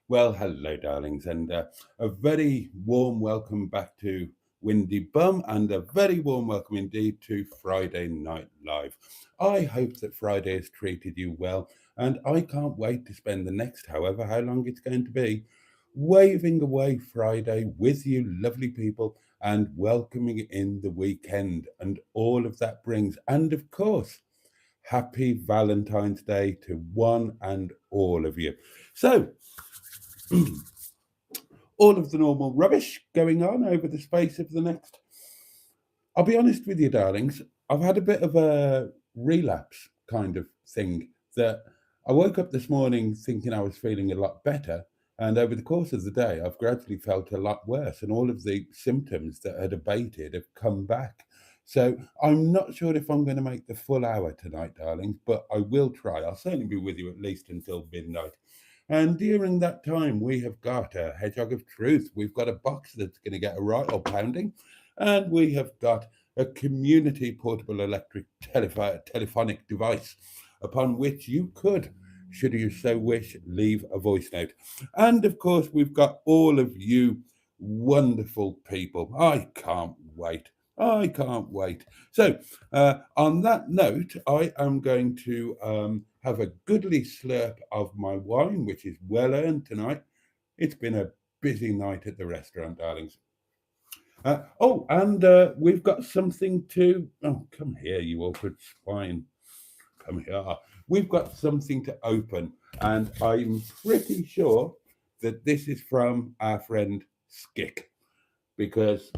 Well, hello, darlings, and a very warm welcome back to Windy Bum, and a very warm welcome indeed to Friday Night Live. I hope that Friday has treated you well, and I can't wait to spend the next, however, how long it's going to be, waving away Friday with you, lovely people, and welcoming in the weekend and all of that brings. And of course, happy Valentine's Day to one and all of you. So, all of the normal rubbish going on over the space of the next. I'll be honest with you, darlings, I've had a bit of a relapse kind of thing that I woke up this morning thinking I was feeling a lot better. And over the course of the day, I've gradually felt a lot worse, and all of the symptoms that had abated have come back. So I'm not sure if I'm going to make the full hour tonight, darlings, but I will try. I'll certainly be with you at least until midnight. And during that time, we have got a hedgehog of truth. We've got a box that's going to get a right old pounding. And we have got a community portable electric telephonic device upon which you could, should you so wish, leave a voice note. And of course, we've got all of you wonderful people. I can't wait. I can't wait. So, on that note, I am going to have a goodly slurp of my wine, which is well earned tonight. It's been a busy night at the restaurant, darlings. And we've got something to. Oh, come here, you awkward swine. Come here. We've got something to open, and I'm pretty sure that this is from our friend Skick, because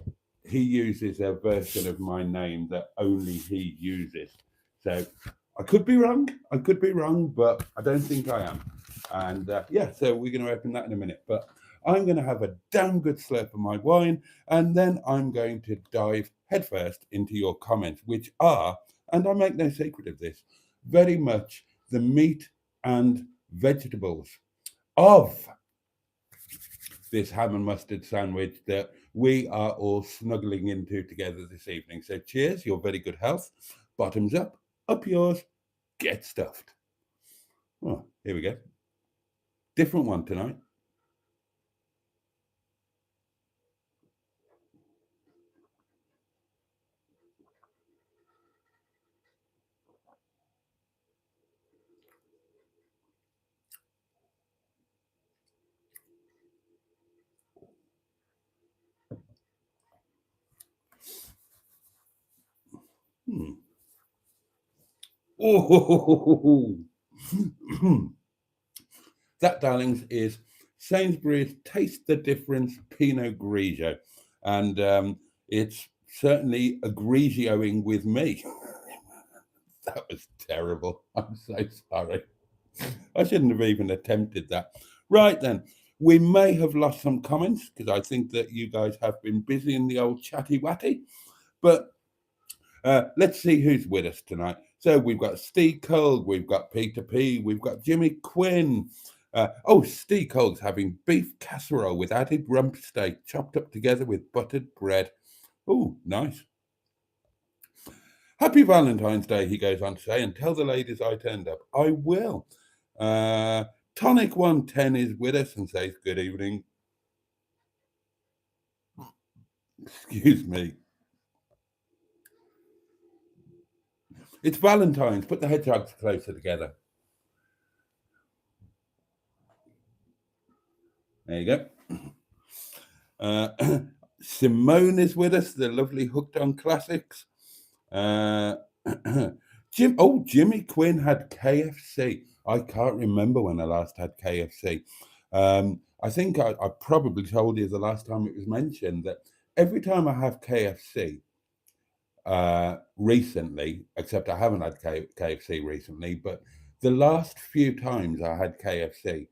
he uses a version of my name that only he uses. So I could be wrong. I could be wrong, but I don't think I am. And yeah, so we're going to open that in a minute. But I'm going to have a damn good slurp of my wine, and then I'm going to dive headfirst into your comments, which are, and I make no secret of this, very much the meat and vegetables of this ham and mustard sandwich that we are all snuggling into together this evening. So cheers, your very good health. Bottoms up yours, get stuffed. Oh, here we go. Different one tonight. Hmm. Oh, that, darlings, is Sainsbury's Taste the Difference Pinot Grigio. And it's certainly a Grigioing with me. That was terrible. I'm so sorry. I shouldn't have even attempted that. Right then, we may have lost some comments because I think that you guys have been busy in the old chatty watty. But let's see who's with us tonight. So we've got Steve Cole, we've got Peter P, we've got Jimmy Quinn. Steve Cole's having beef casserole with added rump steak chopped up together with buttered bread. Oh, nice. Happy Valentine's Day, he goes on to say, and tell the ladies I turned up. I will. Uh, Tonic 110 is with us and says, good evening. Excuse me. It's Valentine's. Put the hedgehogs closer together. There you go. Simone is with us, the lovely Hooked on Classics. Jimmy Quinn had KFC. I can't remember when I last had KFC. I think I probably told you the last time it was mentioned that every time I have KFC, recently, except I haven't had KFC recently, but the last few times I had KFC,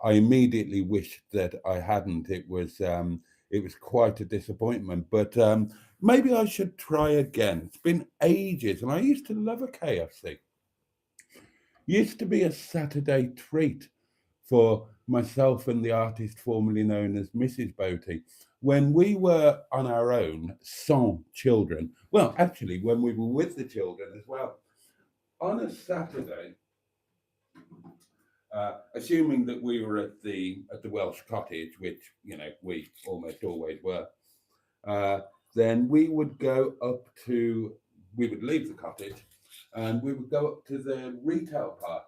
I immediately wished that I hadn't. It was quite a disappointment, but maybe I should try again. It's been ages, and I used to love a KFC. Used to be a Saturday treat for myself and the artist formerly known as Mrs. Boaty. When we were on our own, sans children, well, actually, when we were with the children as well, on a Saturday, assuming that we were at the Welsh cottage, which we almost always were, then we would leave the cottage, and we would go up to the retail park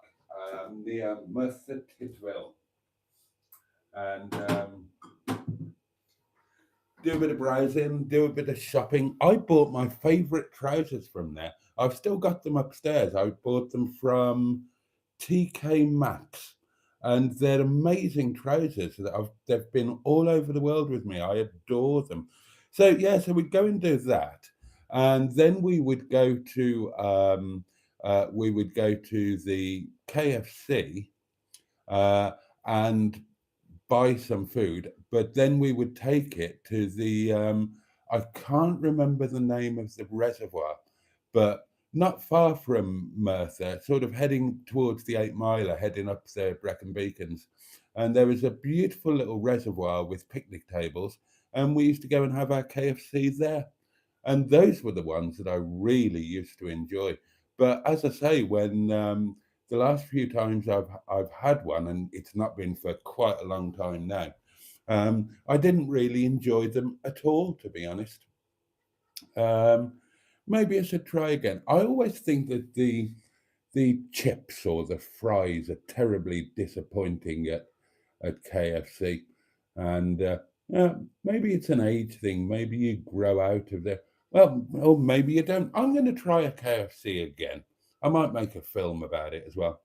near Merthyr Tydfil, and do a bit of browsing, do a bit of shopping. I bought my favourite trousers from there. I've still got them upstairs. I bought them from TK Maxx, and they're amazing trousers. They've been all over the world with me. I adore them. So yeah, so we'd go and do that, and then we would go to the KFC and buy some food, but then we would take it to the I can't remember the name of the reservoir, but not far from Merthyr, sort of heading towards the 8 Miler, heading up the Brecon Beacons. And there was a beautiful little reservoir with picnic tables, and we used to go and have our KFC there. And those were the ones that I really used to enjoy. But as I say, when the last few times I've had one, and it's not been for quite a long time now, I didn't really enjoy them at all, to be honest. Maybe I should try again. I always think that the chips or the fries are terribly disappointing at KFC, and yeah, maybe it's an age thing. Maybe you grow out of the well, or maybe you don't. I'm going to try a KFC again. I might make a film about it as well.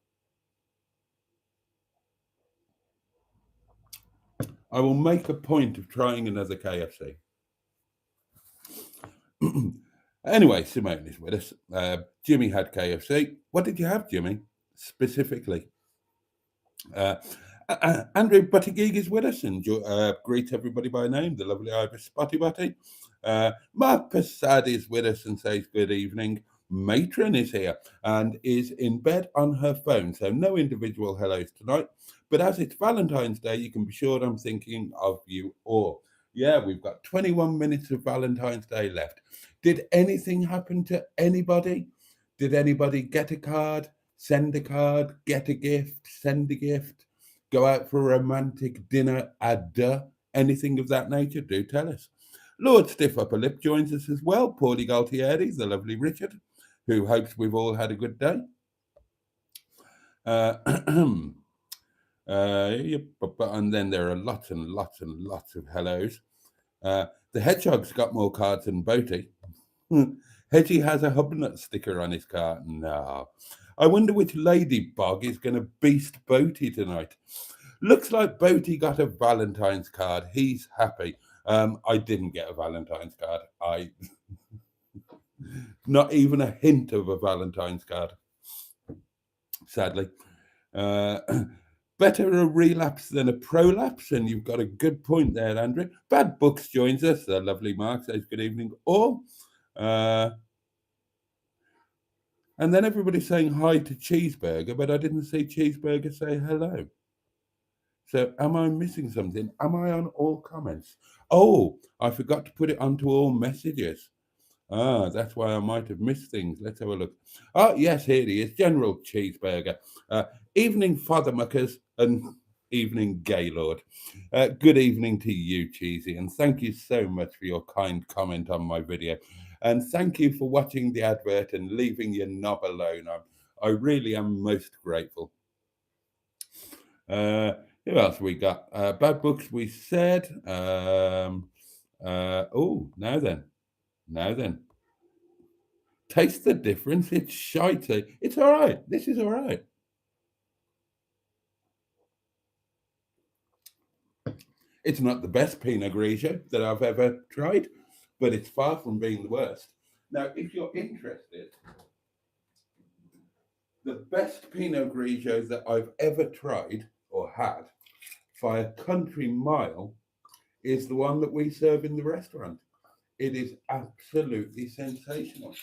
I will make a point of trying another KFC. Anyway, Simone is with us. Jimmy had KFC. What did you have, Jimmy, specifically? Uh, Andrew Buttigieg is with us, and greet everybody by name, the lovely Irish Spotty Butty. Mark Passad is with us and says good evening. Matron is here and is in bed on her phone, so no individual hellos tonight. But as it's Valentine's Day, you can be sure I'm thinking of you all. Yeah, we've got 21 minutes of Valentine's Day left. Did anything happen to anybody? Did anybody get a card, send a card, get a gift, send a gift, go out for a romantic dinner, anything of that nature? Do tell us. Lord Stiff Upper Lip joins us as well. Paulie Galtieri, the lovely Richard, who hopes we've all had a good day. And then there are lots and lots and lots of hellos. The Hedgehog's got more cards than Boaty. Hedgie has a Hubnut sticker on his car. No. I wonder which ladybug is going to beast Boaty tonight. Looks like Boaty got a Valentine's card. He's happy. I didn't get a Valentine's card. Not even a hint of a Valentine's card, sadly. Better a relapse than a prolapse, and you've got a good point there, Andrew. Bad Books joins us. The lovely Mark says good evening all. And then everybody's saying hi to Cheeseburger, but I didn't see Cheeseburger say hello. So am I missing something? Am I on all comments? Oh, I forgot to put it onto all messages. That's why I might have missed things. Let's have a look. Oh, yes, here he is, General Cheeseburger. Evening, Father Muckers, and evening, Gaylord. Good evening to you, Cheesy, and thank you so much for your kind comment on my video. And thank you for watching the advert and leaving your knob alone. I really am most grateful. Who else we got? Bad Books, we said. Now then. Taste the difference. It's shitey. It's all right. This is all right. It's not the best Pinot Grigio that I've ever tried, but it's far from being the worst. Now, if you're interested, the best Pinot Grigio that I've ever tried or had by a country mile is the one that we serve in the restaurant. It is absolutely sensational.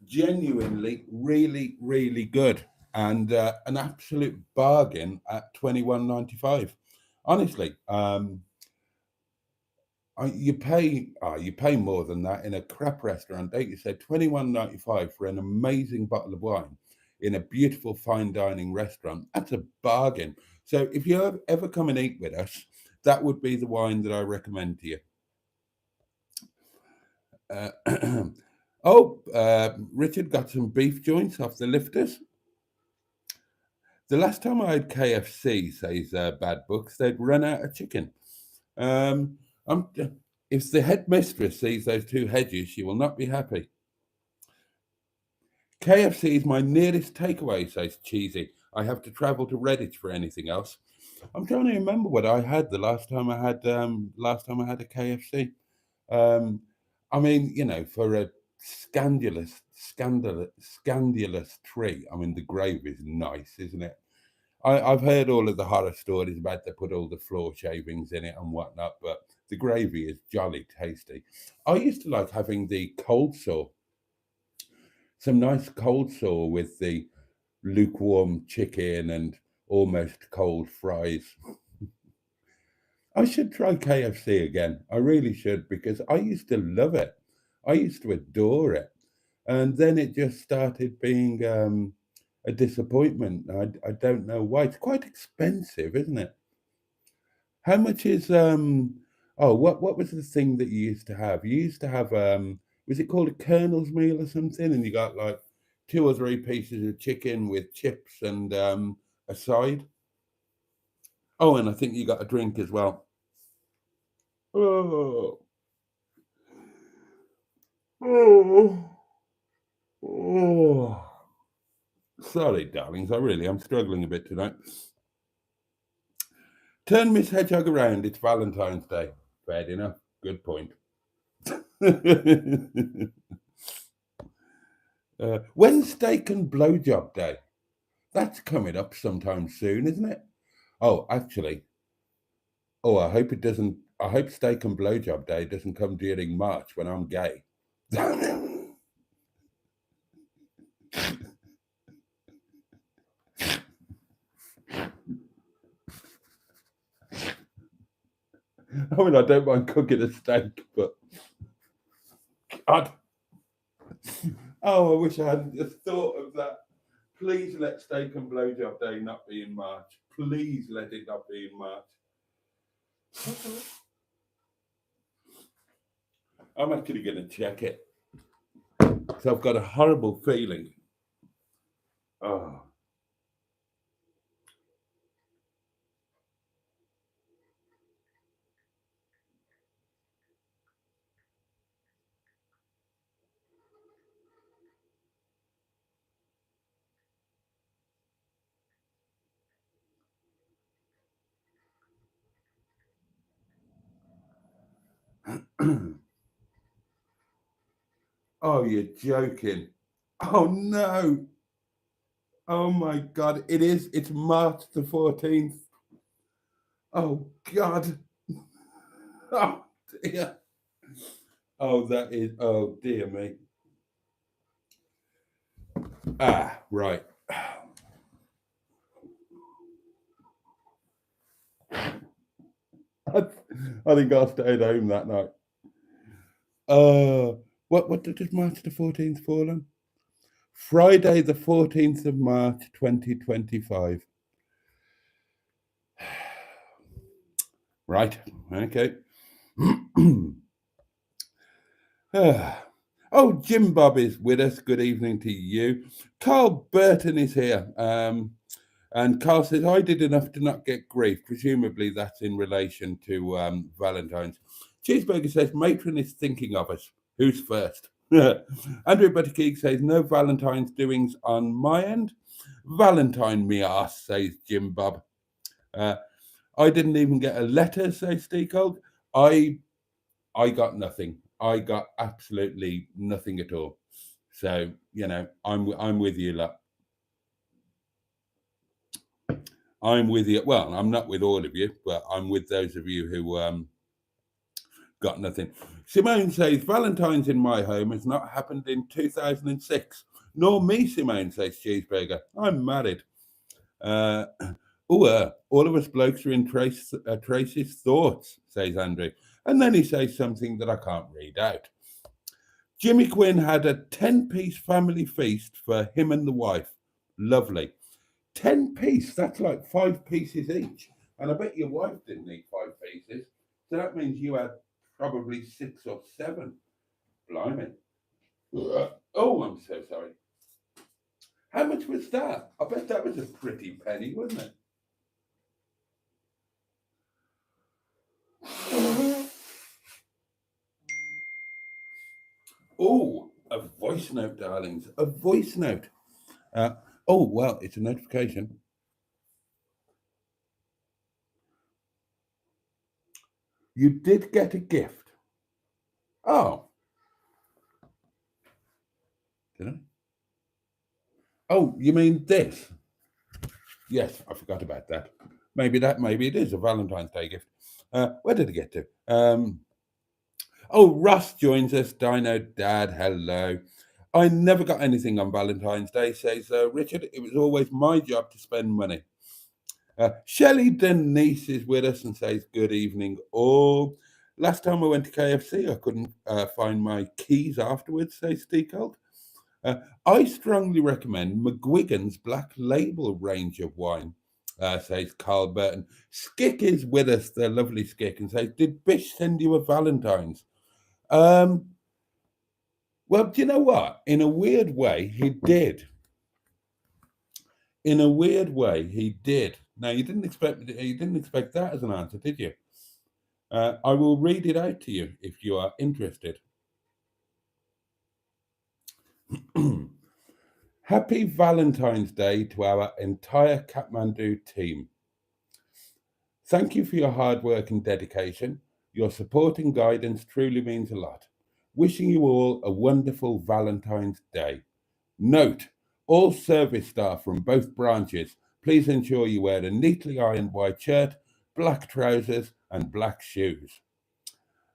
Genuinely, really, really good, and an absolute bargain at 21.95. Honestly, you pay more than that in a crap restaurant, don't you? So 21.95 for an amazing bottle of wine in a beautiful fine dining restaurant. That's a bargain. So if you ever come and eat with us, that would be the wine that I recommend to you. Richard got some beef joints off the lifters. The last time I had KFC, says Bad Books, they'd run out of chicken. Um, I'm, if the headmistress sees those two hedges, she will not be happy. KFC is my nearest takeaway, says Cheesy. I have to travel to Redditch for anything else. I'm trying to remember what I had the last time I had a KFC. Um, I mean, for a scandalous tree. I mean, the gravy is nice, isn't it? I've heard all of the horror stories about they put all the floor shavings in it and whatnot, but the gravy is jolly tasty. I used to like having the cold sore, some nice cold sore with the lukewarm chicken and almost cold fries. I should try KFC again. I really should because I used to love it. I used to adore it. And then it just started being a disappointment. I don't know why. It's quite expensive, isn't it? How much is what was the thing that you used to have? You used to have was it called a Colonel's meal or something? And you got like two or three pieces of chicken with chips and a side. Oh, and I think you got a drink as well. Oh, oh, oh. Sorry, darlings. I'm struggling a bit tonight. Turn Miss Hedgehog around. It's Valentine's Day. Fair enough. Good point. When's steak and blowjob day? That's coming up sometime soon, isn't it? Oh, actually. Oh, I hope it doesn't. I hope steak and blowjob day doesn't come during March when I'm gay. I mean, I don't mind cooking a steak, but God. Oh, I wish I hadn't just thought of that. Please let steak and blowjob day not be in March. Please let it not be in March. I'm actually going to check it. So I've got a horrible feeling. Oh. Oh, you're joking. Oh, no. Oh, my God. It is. It's March the 14th. Oh, God. Oh, dear. Oh, that is. Oh, dear me. Ah, right. I think I stayed home that night. What does March the 14th fall on? Friday the 14th of March 2025. Right. Okay. Oh, Jim Bob is with us. Good evening to you. Carl Burton is here. And Carl says, I did enough to not get grief. Presumably that's in relation to Valentine's. Cheeseburger says, Matron is thinking of us. Who's first? Andrew Butterkeek says, no Valentine's doings on my end. Valentine me ass, says Jim Bob. I didn't even get a letter, says Steve Cold. I got nothing. I got absolutely nothing at all. So, you know, I'm with you, lot. I'm with you. Well, I'm not with all of you, but I'm with those of you who got nothing. Simone says, Valentine's in my home has not happened in 2006. Nor me, Simone, says Cheeseburger. I'm married. All of us blokes are in Tracy's thoughts, says Andrew. And then he says something that I can't read out. Jimmy Quinn had a 10-piece family feast for him and the wife. Lovely. 10-piece, that's like 5 pieces each. And I bet your wife didn't eat 5 pieces. So that means you had probably 6 or 7. Blimey. Oh, I'm so sorry. How much was that? I bet that was a pretty penny, wasn't it? Oh, a voice note, darlings. A voice note. Oh, well, it's a notification. You did get a gift. Oh. Did I? Oh, you mean this? Yes, I forgot about that. Maybe it is a Valentine's Day gift. Where did I get to? Oh, Russ joins us. Dino Dad, hello. I never got anything on Valentine's Day, says Richard. It was always my job to spend money. Shelley Denise is with us and says, good evening all. Last time I went to KFC, I couldn't find my keys afterwards, says Steve Colt. I strongly recommend McGuigan's Black Label range of wine, says Carl Burton. Skick is with us, the lovely Skick, and says, did Bish send you a Valentine's? Well, do you know what? In a weird way, he did. In a weird way, he did. Now, you didn't expect that as an answer, did you? I will read it out to you if you are interested. Happy Valentine's Day to our entire Kathmandu team. Thank you for your hard work and dedication. Your support and guidance truly means a lot. Wishing you all a wonderful Valentine's Day. Note, all service staff from both branches, please ensure you wear a neatly ironed white shirt, black trousers, and black shoes.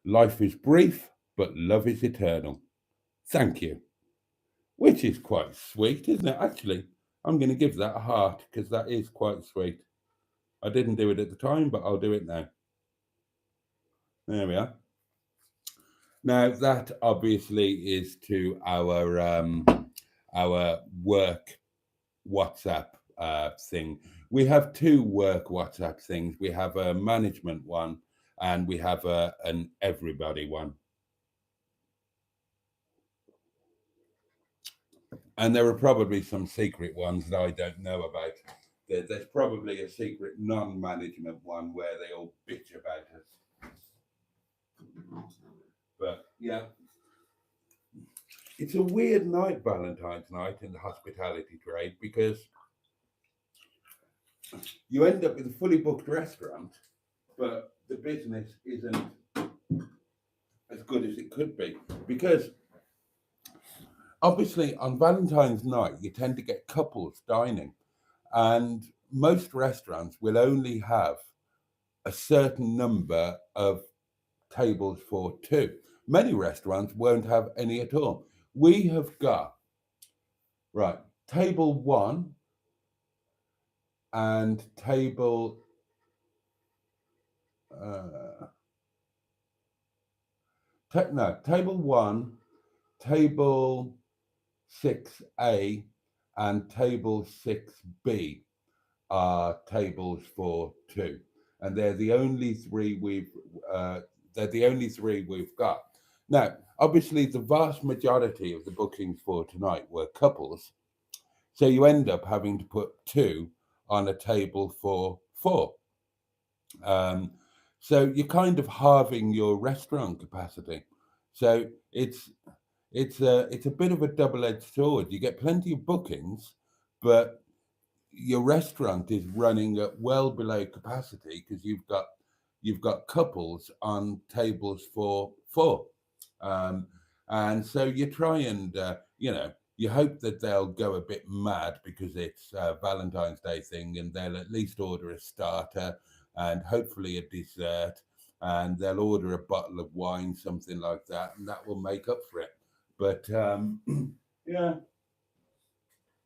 Life is brief, but love is eternal. Thank you. Which is quite sweet, isn't it? Actually, I'm going to give that a heart because that is quite sweet. I didn't do it at the time, but I'll do it now. There we are. Now, that obviously is to our work WhatsApp thing. We have 2 work WhatsApp things. We have a management one and we have an everybody one. And there are probably some secret ones that I don't know about. There's probably a secret non-management one where they all bitch about us. But yeah, it's a weird night, Valentine's night, in the hospitality trade, because you end up with a fully booked restaurant, but the business isn't as good as it could be. Because obviously on Valentine's night, you tend to get couples dining, and most restaurants will only have a certain number of tables for 2. Many restaurants won't have any at all. We have got, right, table 1 and table table 1, table 6A and table 6B are tables for 2, and they're the only 3 we've got. Now, obviously, the vast majority of the bookings for tonight were couples, so you end up having to put 2 on a table for four. Um, so you're kind of halving your restaurant capacity. So it's a bit of a double-edged sword. You get plenty of bookings, but your restaurant is running at well below capacity because you've got couples on tables for four, um, and so you try and you hope that they'll go a bit mad because it's a Valentine's Day thing, and they'll at least order a starter and hopefully a dessert, and they'll order a bottle of wine, something like that, and that will make up for it. But yeah,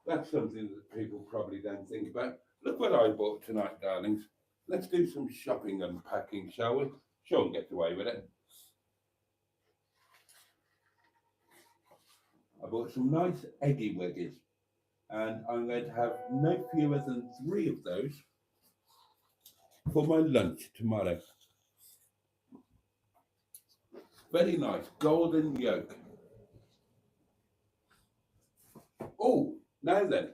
that's something that people probably don't think about. Look what I bought tonight, darlings. Let's do some shopping and packing, shall we? Sean gets away with it. I bought some nice eggy weggies, and I'm going to have no fewer than three of those for my lunch tomorrow. Very nice, golden yolk. Oh, now then,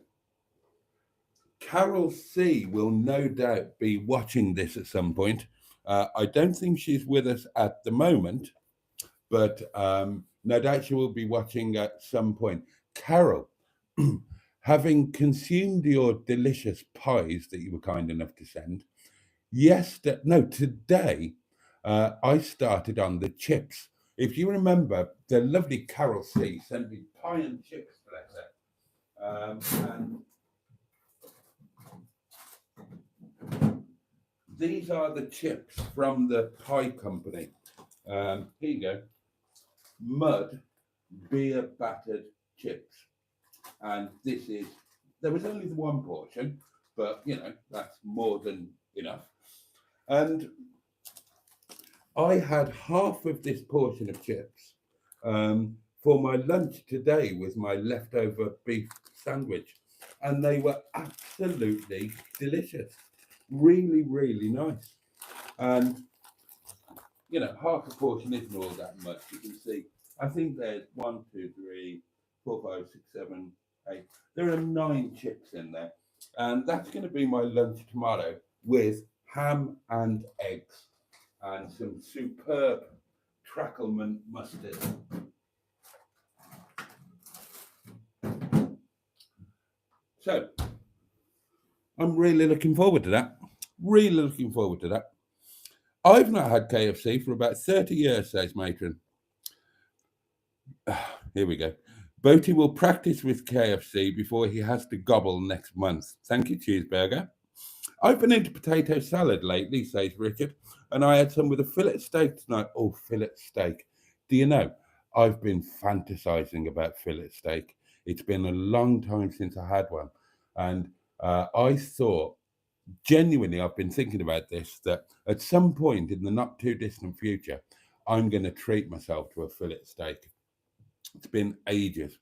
Carol C will no doubt be watching this at some point. I don't think she's with us at the moment, but no doubt she will be watching at some point. Carol, having consumed your delicious pies that you were kind enough to send, today I started on the chips. If you remember, the lovely Carol C sent me pie and chips, bless her. And these are the chips from the pie company. Here you go. Mud beer battered chips. And there was only the one portion, but that's more than enough. And I had half of this portion of chips for my lunch today with my leftover beef sandwich. And they were absolutely delicious. Really, really nice. And, half a portion isn't all that much. You can see, I think there's 1, 2, 3, 4, 5, 6, 7, 8. There are 9 chips in there. And that's going to be my lunch tomorrow with ham and eggs and some superb Trackleman mustard. So, I'm really looking forward to that. Really looking forward to that. I've not had KFC for about 30 years, says Matron. Here we go. Boaty will practice with KFC before he has to gobble next month. Thank you, Cheeseburger. I've been into potato salad lately, says Richard, and I had some with a fillet steak tonight. Oh, fillet steak. Do you know, I've been fantasizing about fillet steak. It's been a long time since I had one. And I thought, genuinely, I've been thinking about this, that at some point in the not too distant future, I'm going to treat myself to a fillet steak. It's been ages.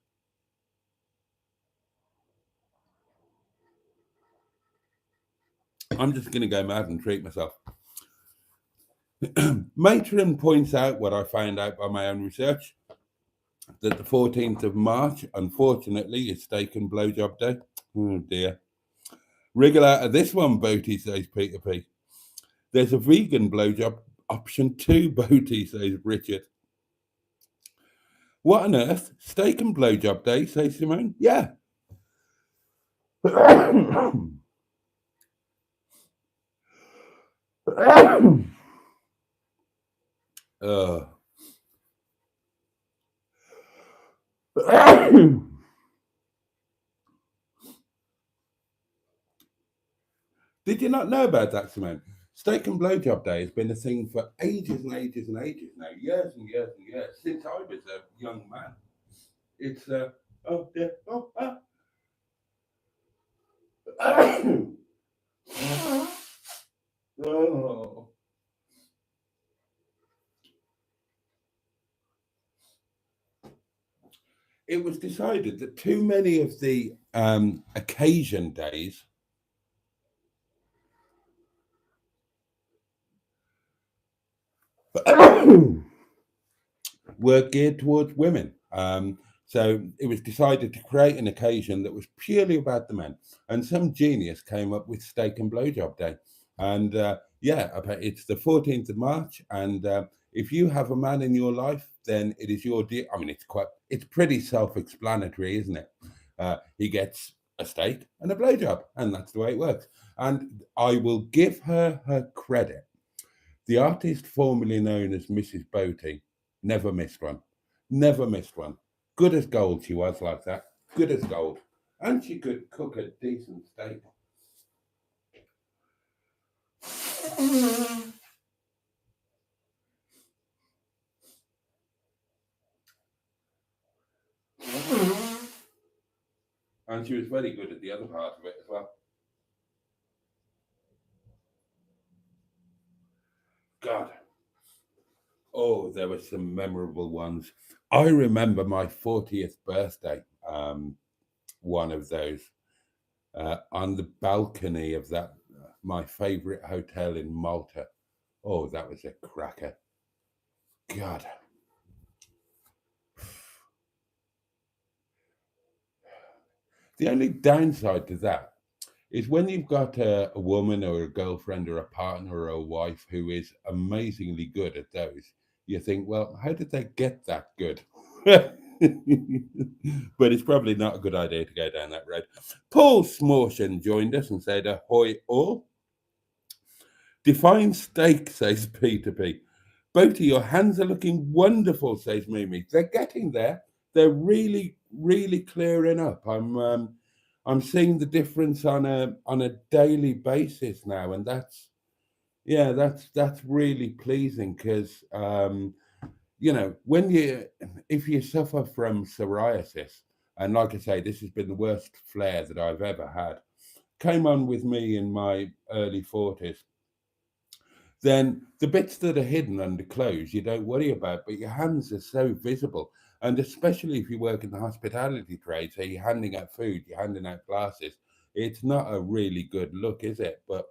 I'm just going to go mad and treat myself. Matron points out what I found out by my own research, that the 14th of March, unfortunately, is steak and blowjob day. Oh dear. Wriggle out of this one, Boaty, says Peter P. There's a vegan blowjob option too, Boaty, says Richard. What on earth? Steak and blowjob day, says Simone. Yeah. Did you not know about that, Simone? Steak and blowjob day has been a thing for ages and ages and ages now, years and years and years, since I was a young man. It's oh dear, oh. It was decided that too many of the occasion days were geared towards women. So it was decided to create an occasion that was purely about the men. And some genius came up with Steak and Blowjob Day. And it's the 14th of March. And if you have a man in your life, then it is your dear. I mean, it's pretty self-explanatory, isn't it? He gets a steak and a blowjob, and that's the way it works. And I will give her credit. The artist formerly known as Mrs. Boaty never missed one. Never missed one. Good as gold she was like that. Good as gold. And she could cook a decent steak. And she was very good at the other part of it as well. God. Oh, there were some memorable ones. I remember my 40th birthday, one of those, on the balcony of that, my favourite hotel in Malta. Oh, that was a cracker. God. The only downside to that is when you've got a woman or a girlfriend or a partner or a wife who is amazingly good at those, you think, well, how did they get that good? But it's probably not a good idea to go down that road. Paul Smorshan joined us and said, ahoy all. Define steak, says P2P. Boaty, your hands are looking wonderful, says Mimi. They're getting there. They're really, really clearing up. I'm seeing the difference on a daily basis now, and that's really pleasing because if you suffer from psoriasis, and like I say, this has been the worst flare that I've ever had, came on with me in my early 40s. Then the bits that are hidden under clothes you don't worry about, but your hands are so visible. And especially if you work in the hospitality trade, so you're handing out food, you're handing out glasses, it's not a really good look, is it? But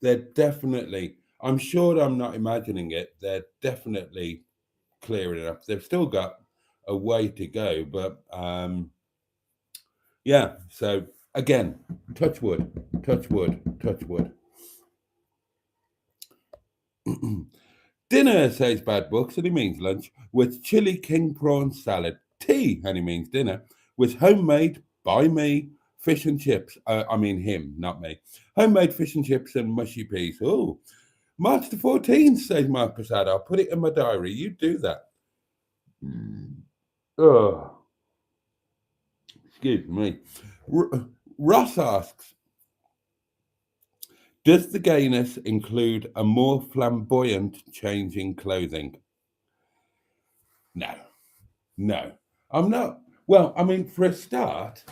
they're definitely, I'm sure I'm not imagining it, they're definitely clearing up. They've still got a way to go, but so again, touch wood, touch wood, touch wood. Dinner, says Bad Books, and he means lunch, with chili king prawn salad. Tea, and he means dinner, with homemade, by me, fish and chips. I mean him, not me. Homemade fish and chips and mushy peas. Oh, March the 14th, says Mark Prasad. I'll put it in my diary. You do that. Oh, excuse me. Ross asks, does the gayness include a more flamboyant change in clothing? No, I'm not. Well, I mean, for a start,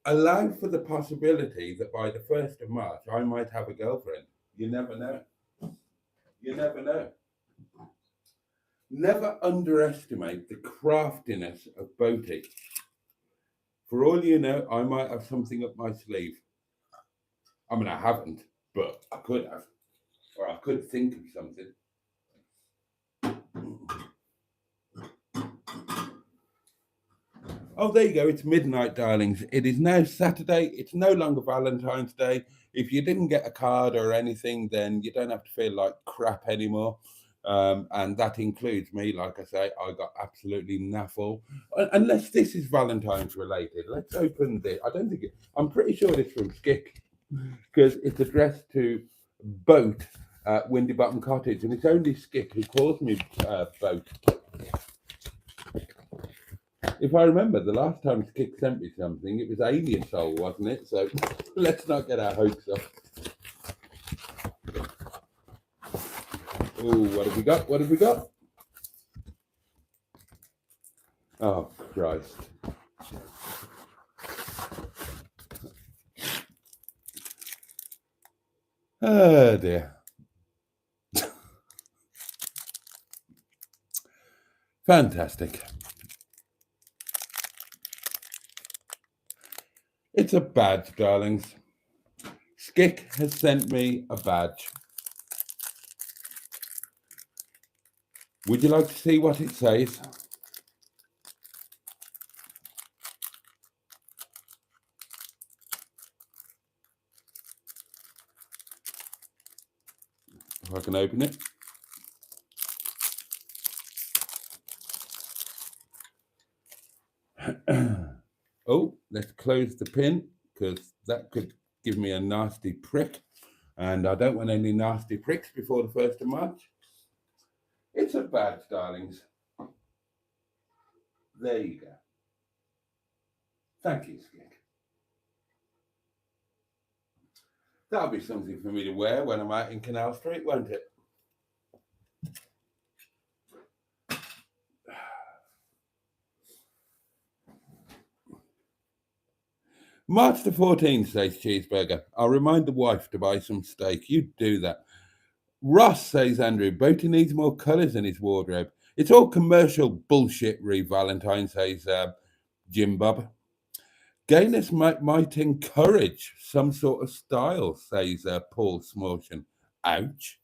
allow for the possibility that by the 1st of March, I might have a girlfriend. You never know. You never know. Never underestimate the craftiness of Boaty. For all you know, I might have something up my sleeve. I mean, I haven't, but I could have. Or I could think of something. Oh, there you go. It's midnight, darlings. It is now Saturday. It's no longer Valentine's Day. If you didn't get a card or anything, then you don't have to feel like crap anymore. And that includes me. Like I say, I got absolutely naffle. Unless this is Valentine's related. Let's open this. I'm pretty sure it's from Skick because it's addressed to Boat at Windy Bottom Cottage. And it's only Skick who calls me Boat. If I remember, the last time Skick sent me something, it was Alien Soul, wasn't it? So let's not get our hopes up. Oh, what have we got? What have we got? Oh, Christ. Oh, dear. Fantastic. It's a badge, darlings. Skick has sent me a badge. Would you like to see what it says? If I can open it. Oh, let's close the pin, because that could give me a nasty prick, and I don't want any nasty pricks before the 1st of March. It's a badge, darlings. There you go. Thank you, Skik. That'll be something for me to wear when I'm out in Canal Street, won't it? March the 14th, says Cheeseburger. I'll remind the wife to buy some steak. You do that. Ross, says Andrew. Boaty needs more colours in his wardrobe. It's all commercial bullshit, Valentine, says Jim Bob. Gayness might encourage some sort of style, says Paul Smortion. Ouch.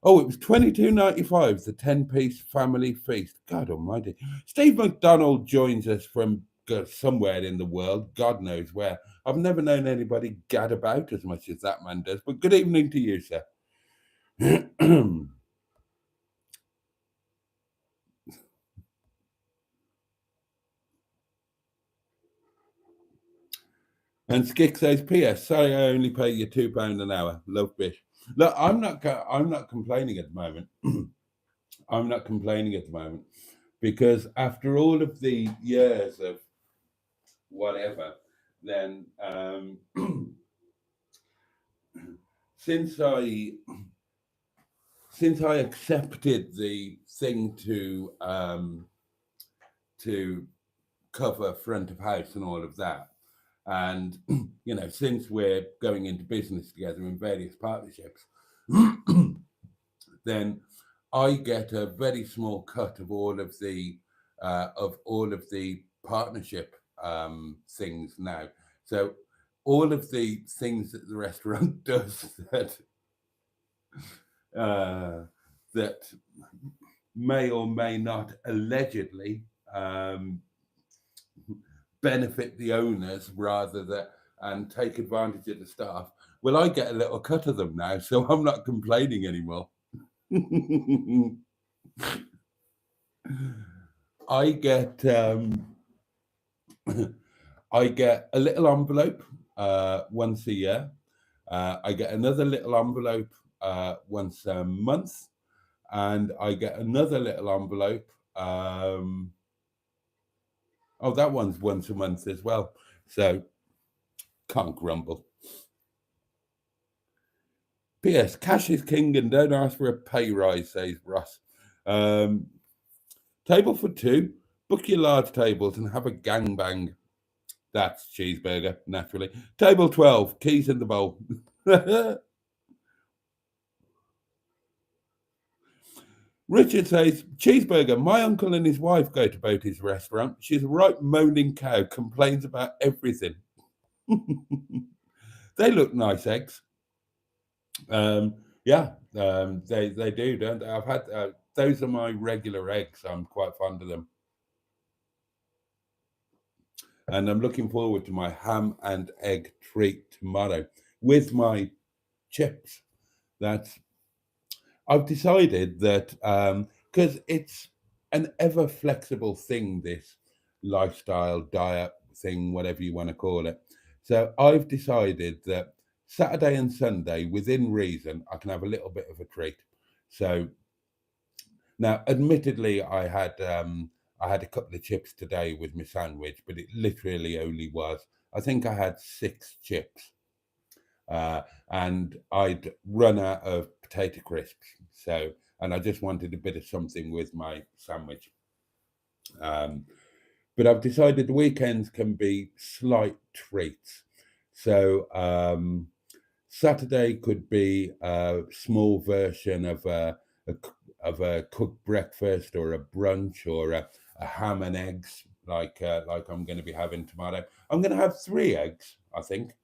Oh, it was $22.95, the 10-piece family feast. God almighty. Steve McDonald joins us from somewhere in the world, God knows where. I've never known anybody gad about as much as that man does, but good evening to you, sir. And Skick says, P.S. Sorry, I only pay you £2 an hour. Love, Bish. Look, I'm not complaining at the moment. I'm not complaining at the moment because after all of the years of whatever, then since I accepted the thing to cover front of house and all of that, and since we're going into business together in various partnerships, then I get a very small cut of all of the partnership things now. So all of the things that the restaurant does that may or may not allegedly benefit the owners rather than and take advantage of the staff. Well, I get a little cut of them now, so I'm not complaining anymore. I get a little envelope once a year. I get another little envelope once a month, and I get another little envelope. That one's once a month as well. So can't grumble. P.S. Cash is king and don't ask for a pay rise, says Ross. Table for two. Book your large tables and have a gangbang. That's Cheeseburger, naturally. Table 12. Keys in the bowl. Richard says, Cheeseburger, my uncle and his wife go to Boaty's restaurant. She's a right moaning cow, complains about everything. They look nice eggs. They do, don't they? I've had those are my regular eggs. I'm quite fond of them. And I'm looking forward to my ham and egg treat tomorrow with my chips. I've decided that because it's an ever flexible thing, this lifestyle diet thing, whatever you want to call it. So I've decided that Saturday and Sunday, within reason, I can have a little bit of a treat. So now, admittedly, I had a couple of chips today with my sandwich, but it literally only was, I think I had 6 chips. And I'd run out of potato crisps. And I just wanted a bit of something with my sandwich. But I've decided the weekends can be slight treats. So Saturday could be a small version of a cooked breakfast or a brunch or a ham and eggs like I'm going to be having tomorrow. I'm going to have 3 eggs, I think,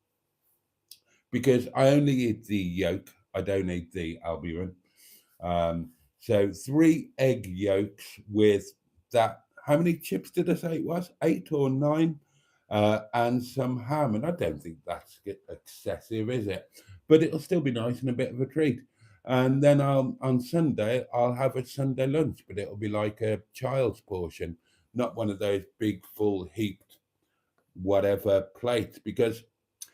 because I only eat the yolk. I don't eat the albumin. So 3 egg yolks with that. How many chips did I say it was? 8 or 9, and some ham. And I don't think that's excessive, is it? But it'll still be nice and a bit of a treat. And then on Sunday I'll have a Sunday lunch, but it'll be like a child's portion, not one of those big full heaped whatever plates, because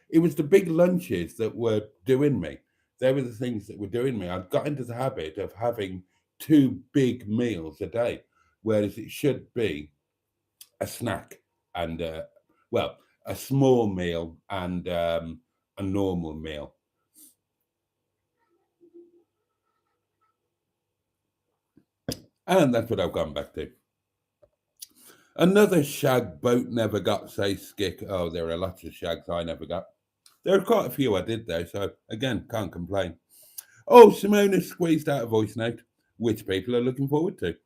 it was the big lunches that were doing me. They were the things that were doing me. I'd got into the habit of having 2 big meals a day, whereas it should be a snack and, well, a small meal and a normal meal. And that's what I've gone back to. Another shag boat never got, says Skick. Oh, there are lots of shags I never got. There are quite a few I did, though, so again, can't complain. Oh, Simona squeezed out a voice note, which people are looking forward to.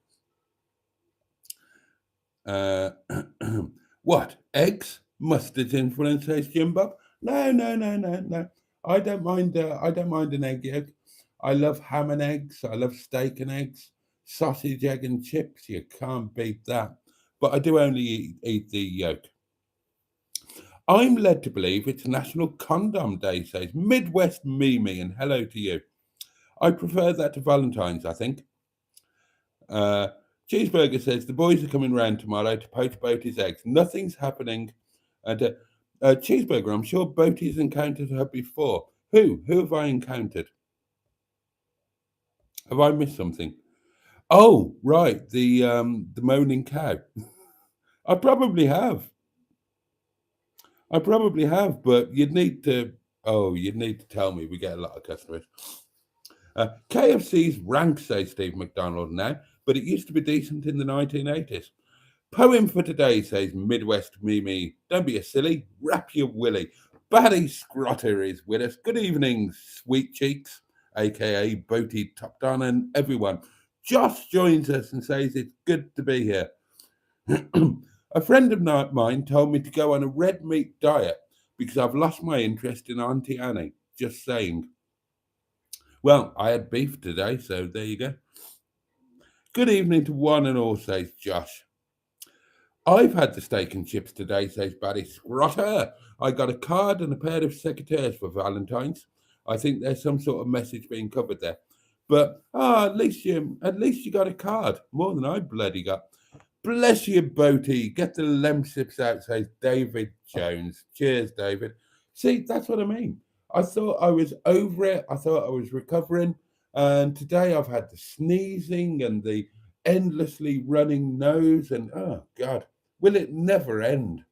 What? Eggs? Mustard's influence, says Jim Bob. No, no, no, no, no. I don't mind. I don't mind an egg yolk. I love ham and eggs. I love steak and eggs, sausage, egg, and chips. You can't beat that. But I do only eat the yolk. I'm led to believe it's National Condom Day, says Midwest Mimi, and hello to you. I prefer that to Valentine's, I think. Uh, Cheeseburger says the boys are coming round tomorrow to poach Boaty's eggs. Nothing's happening. And Cheeseburger, I'm sure Boaty's encountered her before. Who? Who have I encountered? Have I missed something? Oh, right, the moaning cow. I probably have. I probably have, but you'd need to. Oh, you'd need to tell me. We get a lot of customers. KFC's rank, says Steve McDonald now, but it used to be decent in the 1980s. Poem for today, says Midwest Mimi. Don't be a silly. Rap your willy. Barry Scrotter is with us. Good evening, sweet cheeks, aka Boaty Top Don, and everyone. Josh joins us and says it's good to be here. A friend of mine told me to go on a red meat diet because I've lost my interest in Auntie Annie. Just saying. Well, I had beef today, so there you go. Good evening to one and all, says Josh. I've had the steak and chips today, says Barry Scrotter. I got a card and a pair of secateurs for Valentine's. I think there's some sort of message being covered there. But at least you got a card. More than I bloody got. Bless you, Boaty. Get the lemsips out, says David Jones. Cheers, David. See, that's what I mean. I thought I was over it. I thought I was recovering. And today I've had the sneezing and the endlessly running nose. And oh, God, will it never end?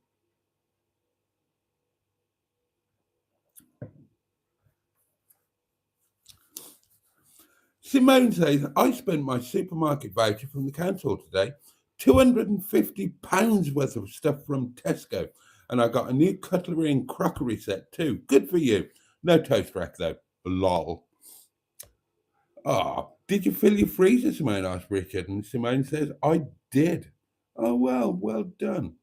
Simone says, I spent my supermarket voucher from the council today, £250 worth of stuff from Tesco. And I got a new cutlery and crockery set too. Good for you. No toast rack though. Lol. Ah, did you fill your freezer, Simone asked Richard. And Simone says, I did. Oh, well done.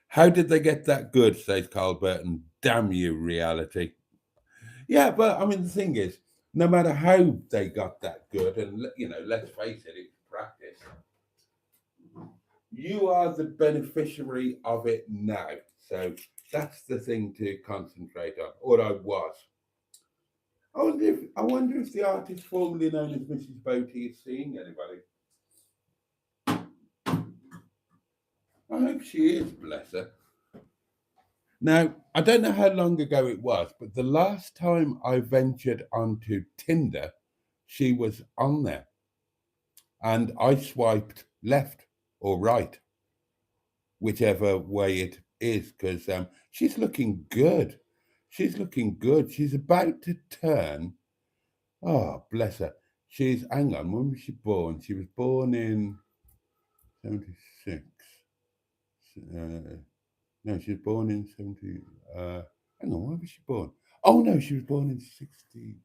How did they get that good, says Carl Burton. Damn you, reality. Yeah, but I mean, the thing is, no matter how they got that good, and let's face it, it's practice. You are the beneficiary of it now, so that's the thing to concentrate on. Or I was. I wonder if the artist formerly known as Mrs. Boaty is seeing anybody. I hope she is, bless her. Now, I don't know how long ago it was, but the last time I ventured onto Tinder, she was on there. And I swiped left or right, whichever way it is, because she's looking good. She's looking good. She's about to turn. Oh, bless her. Hang on, when was she born? She was born in 76. No, she was born in 70. Hang on, when was she born? Oh, no, she was born in 60.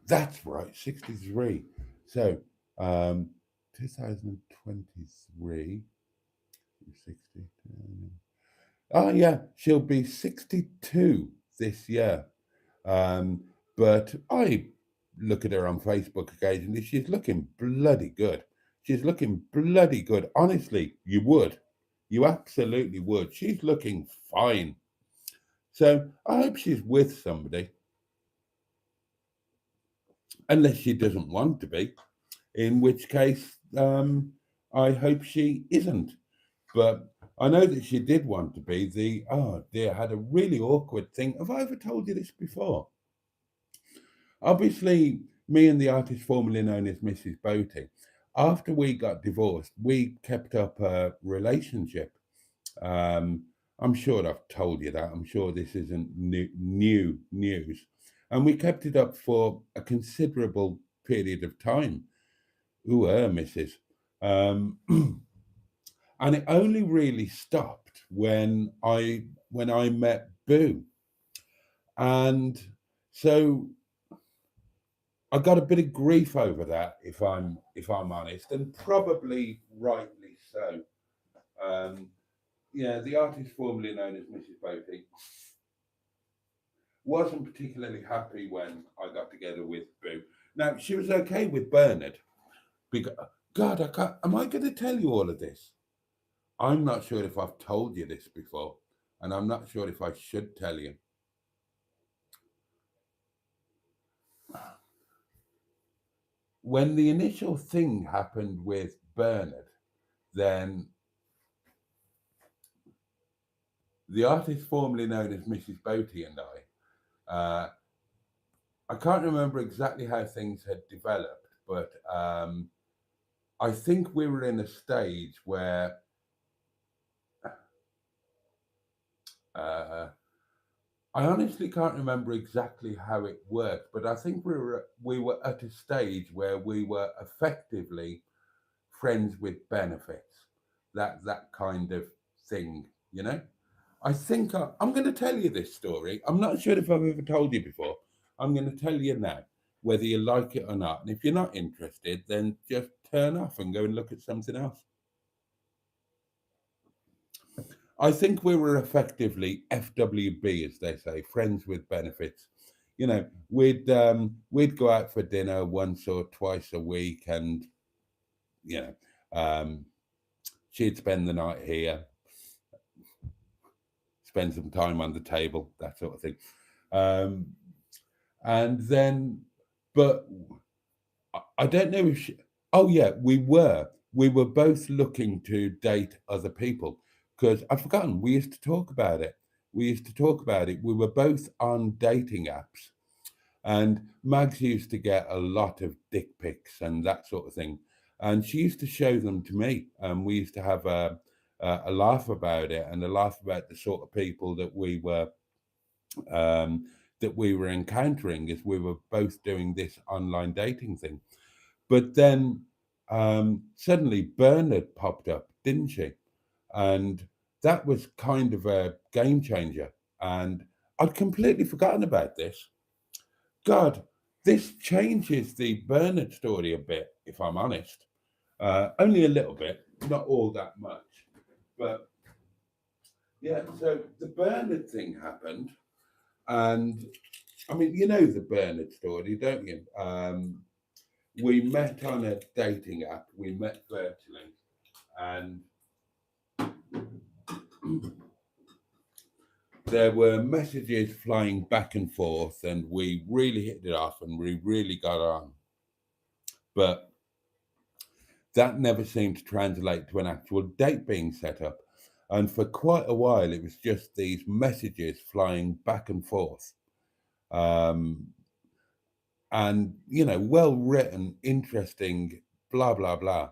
That's right, 63. So, 2023, 60. Oh, yeah, she'll be 62 this year. But I look at her on Facebook occasionally. She's looking bloody good. She's looking bloody good. Honestly, you would. You absolutely would. She's looking fine. So I hope she's with somebody, unless she doesn't want to be, in which case I hope she isn't. But I know that she did want to be. Oh dear, had a really awkward thing. Have I ever told you this before? Obviously, me and the artist formerly known as Mrs. Boaty, after we got divorced, we kept up a relationship. Um, I'm sure I've told you that. I'm sure this isn't new news. And we kept it up for a considerable period of time. Ooh, Mrs. Um, and it only really stopped when I met Boo. And so I got a bit of grief over that, if I'm honest, and probably rightly so. Um, yeah, the artist formerly known as Mrs. Boaty wasn't particularly happy when I got together with Boo. Now she was okay with Bernard because God, I can't. Am I going to tell you all of this? I'm not sure if I've told you this before, and I'm not sure if I should tell you. When the initial thing happened with Bernard, then the artist formerly known as Mrs. Boaty and I can't remember exactly how things had developed, but I think we were in a stage where uh, I honestly can't remember exactly how it worked, but I think we were at a stage where we were effectively friends with benefits, that kind of thing, you know. I think I'm going to tell you this story. I'm not sure if I've ever told you before. I'm going to tell you now, whether you like it or not. And if you're not interested, then just turn off and go and look at something else. I think we were effectively FWB, as they say, friends with benefits. You know, we'd go out for dinner once or twice a week, and you know, um, she'd spend the night here, spend some time on the table, that sort of thing. Um, and then, but I don't know if she, oh yeah, we were both looking to date other people because I've forgotten we used to talk about it. We used to talk about it. We were both on dating apps, and Mags used to get a lot of dick pics and that sort of thing, and she used to show them to me, and we used to have a laugh about it and a laugh about the sort of people um, that we were encountering as we were both doing this online dating thing. But then suddenly Bernard popped up, didn't she? And that was kind of a game changer. And I'd completely forgotten about this. God, this changes the Bernard story a bit, if I'm honest. Only a little bit, not all that much. But yeah, so the Bernard thing happened. And I mean, you know the Bernard story, don't you? We met on a dating app. We met virtually, and there were messages flying back and forth, and we really hit it off, and we really got on. But that never seemed to translate to an actual date being set up. And for quite a while, it was just these messages flying back and forth. Um, and, well written, interesting, blah, blah, blah.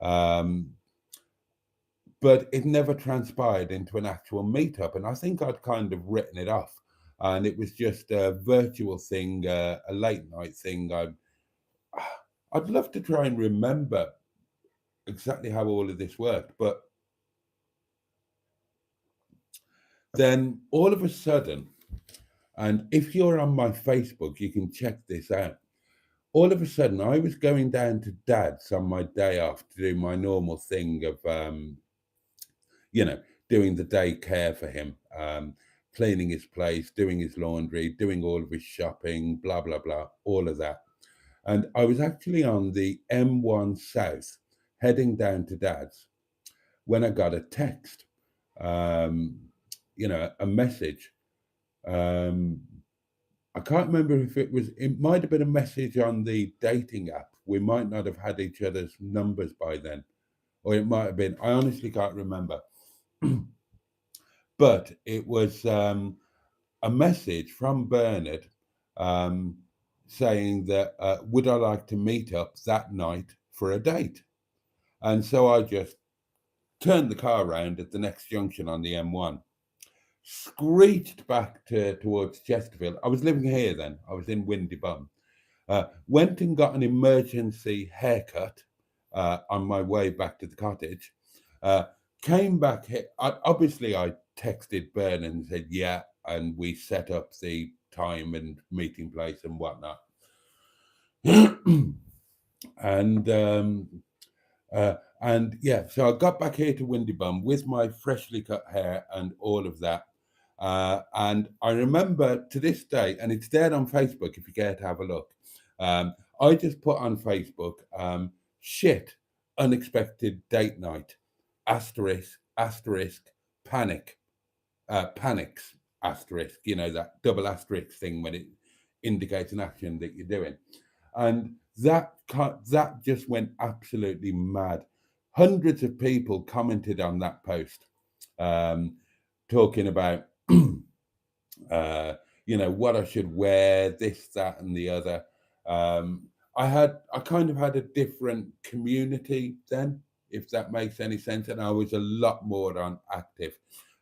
Um, but it never transpired into an actual meetup. And I think I'd kind of written it off. And it was just a virtual thing, a late night thing. I'd love to try and remember exactly how all of this worked. But then all of a sudden, and if you're on my Facebook, you can check this out. All of a sudden, I was going down to Dad's on my day off to do my normal thing of, you know, doing the day care for him, cleaning his place, doing his laundry, doing all of his shopping, blah, blah, blah, all of that. And I was actually on the M1 South heading down to Dad's when I got a text, um, a message. Um, I can't remember if it might have been a message on the dating app. We might not have had each other's numbers by then, or it might have been, I honestly can't remember. But it was a message from Bernard um, saying that would I like to meet up that night for a date? And so I just turned the car around at the next junction on the M1, screeched back towards Chesterfield. I was living here then. I was in Windy Bum. Went and got an emergency haircut on my way back to the cottage. Came back here. Obviously, I texted Bern and said, yeah, and we set up the time and meeting place and whatnot. And yeah, so I got back here to Windy Bum with my freshly cut hair and all of that. And I remember to this day, and it's there on Facebook if you care to have a look. I just put on Facebook, shit, unexpected date night, asterisk, panics, asterisk, that double asterisk thing when it indicates an action that you're doing. And that just went absolutely mad. Hundreds of people commented on that post, talking about, what I should wear, this, that, and the other. I kind of had a different community then, if that makes any sense, and I was a lot more active.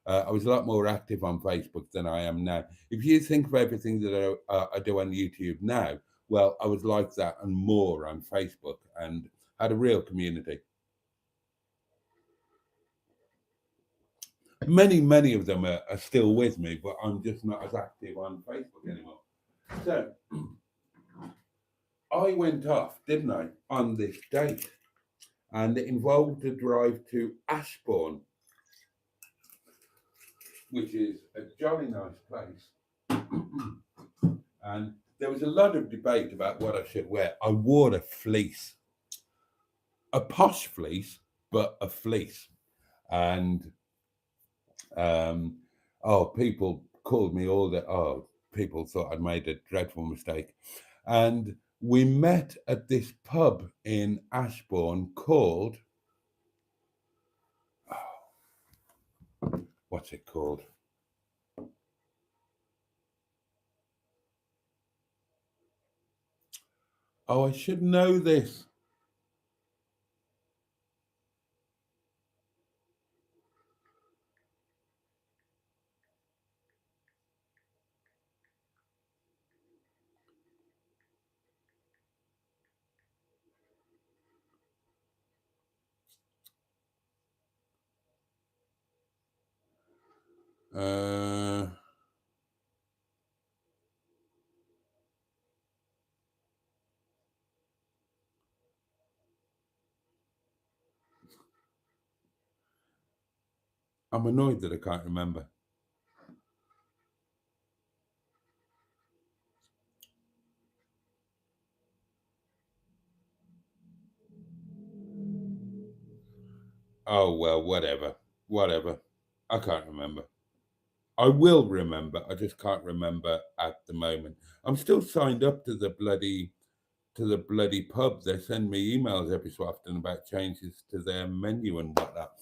I was a lot more active on Facebook than I am now. If you think of everything that I do on YouTube now, well, I was like that and more on Facebook and had a real community. Many of them are still with me, but I'm just not as active on Facebook anymore. So I went off, didn't I, on this date, and it involved a drive to Ashbourne, which is a jolly nice place. And there was a lot of debate about what I should wear. I wore a fleece, a posh fleece, but a fleece. And people called me people thought I'd made a dreadful mistake. And we met at this pub in Ashbourne called, what's it called? Oh, I should know this. I'm annoyed that I can't remember. Oh, well, whatever. I can't remember. I will remember. I just can't remember at the moment. I'm still signed up to the bloody pub. They send me emails every so often about changes to their menu and whatnot.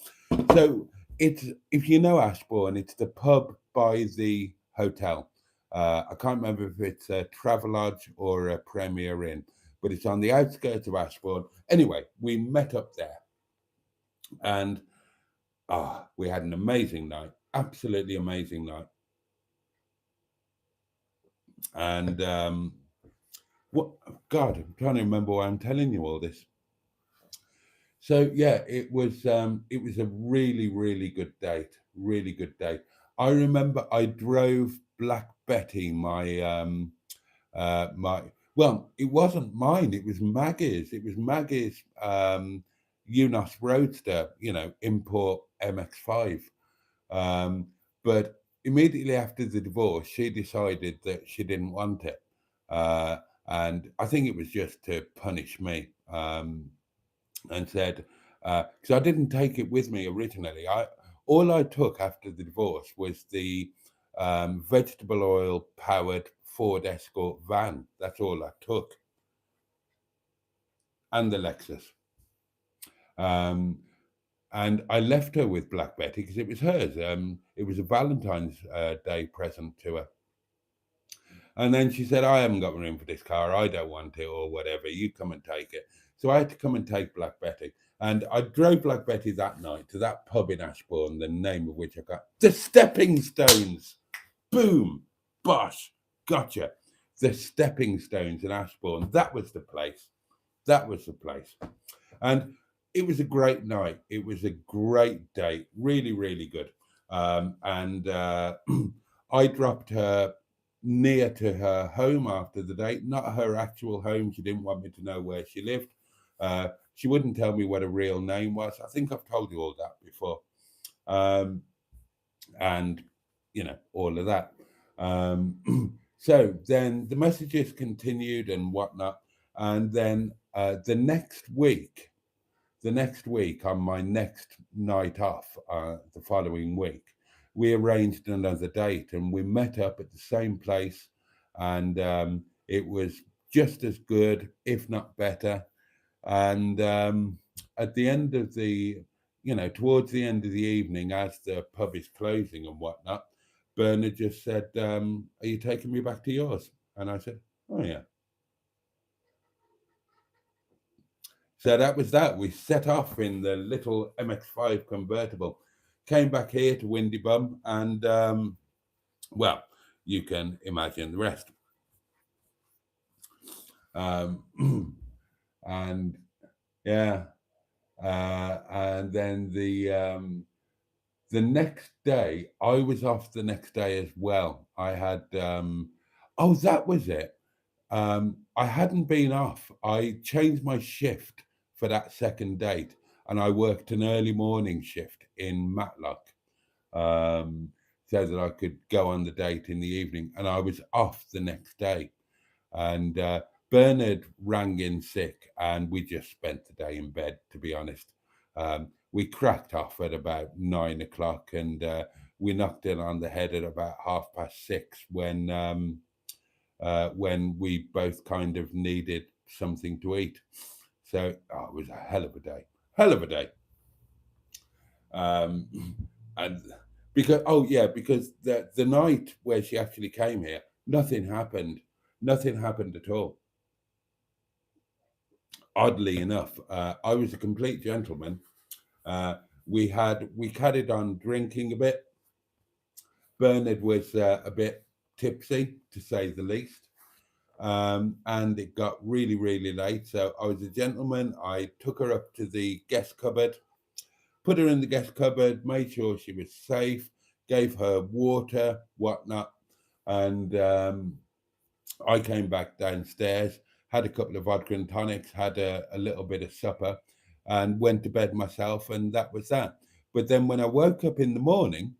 So it's, if you know Ashbourne, it's the pub by the hotel. I can't remember if it's a Travelodge or a Premier Inn, but it's on the outskirts of Ashbourne. Anyway, we met up there, and we had an amazing night, absolutely amazing night. And what, God, I'm trying to remember why I'm telling you all this. So yeah, it was a really, really good date. Really good date. I remember I drove Black Betty, well, it wasn't mine, it was Maggie's. It was Maggie's Unos Roadster, import MX5. But immediately after the divorce, she decided that she didn't want it. Uh, and I think it was just to punish me, and said, because I didn't take it with me originally. All I took after the divorce was the vegetable oil powered Ford Escort van. That's all I took, and the Lexus. Um, and I left her with Black Betty because it was hers. It was a Valentine's Day present to her. And then she said, I haven't got room for this car. I don't want it or whatever. You come and take it. So I had to come and take Black Betty. And I drove Black Betty that night to that pub in Ashbourne, the name of which I got. The Stepping Stones. Boom. Bosh. Gotcha. The Stepping Stones in Ashbourne. That was the place. That was the place. And it was a great night. It was a great date. Really, really good. And I dropped her near to her home after the date, not her actual home. She didn't want me to know where she lived. She wouldn't tell me what her real name was. I think I've told you all that before. And, all of that. So then the messages continued and whatnot. And then the next week, on my next night off, the following week, we arranged another date and we met up at the same place. And it was just as good, if not better. And at the end of towards the end of the evening, as the pub is closing and whatnot, Bernard just said, are you taking me back to yours? And I said, oh, yeah. So that was that. We set off in the little MX-5 convertible, came back here to Windy Bum, and well, you can imagine the rest. And yeah, and then the next day, I was off the next day as well. I had oh, that was it. I hadn't been off. I changed my shift for that second date, and I worked an early morning shift in Matlock, so that I could go on the date in the evening. And I was off the next day, and Bernard rang in sick, and we just spent the day in bed. To be honest, we cracked off at about 9 o'clock, and we knocked it on the head at about 6:30 when we both kind of needed something to eat. So it was a hell of a day. And because the night where she actually came here, nothing happened at all. Oddly enough, I was a complete gentleman. We carried on drinking a bit. Bernard was a bit tipsy, to say the least. And it got really, really late. So I was a gentleman. I took her up to the guest cupboard, put her in the guest cupboard, made sure she was safe, gave her water, whatnot. And I came back downstairs, had a couple of vodka and tonics, had a little bit of supper, and went to bed myself. And that was that. But then when I woke up in the morning,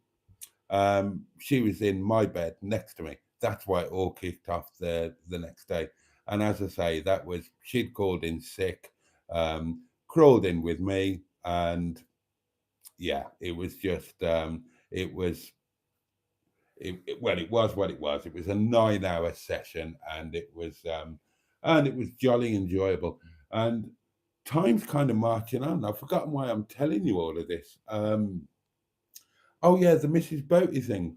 she was in my bed next to me. That's why it all kicked off the next day. And as I say, she'd called in sick, crawled in with me, and yeah, it was just it was what it was. It was a 9-hour session, and it was jolly enjoyable. And time's kind of marching on. I've forgotten why I'm telling you all of this. Oh yeah, the Mrs. Boaty thing.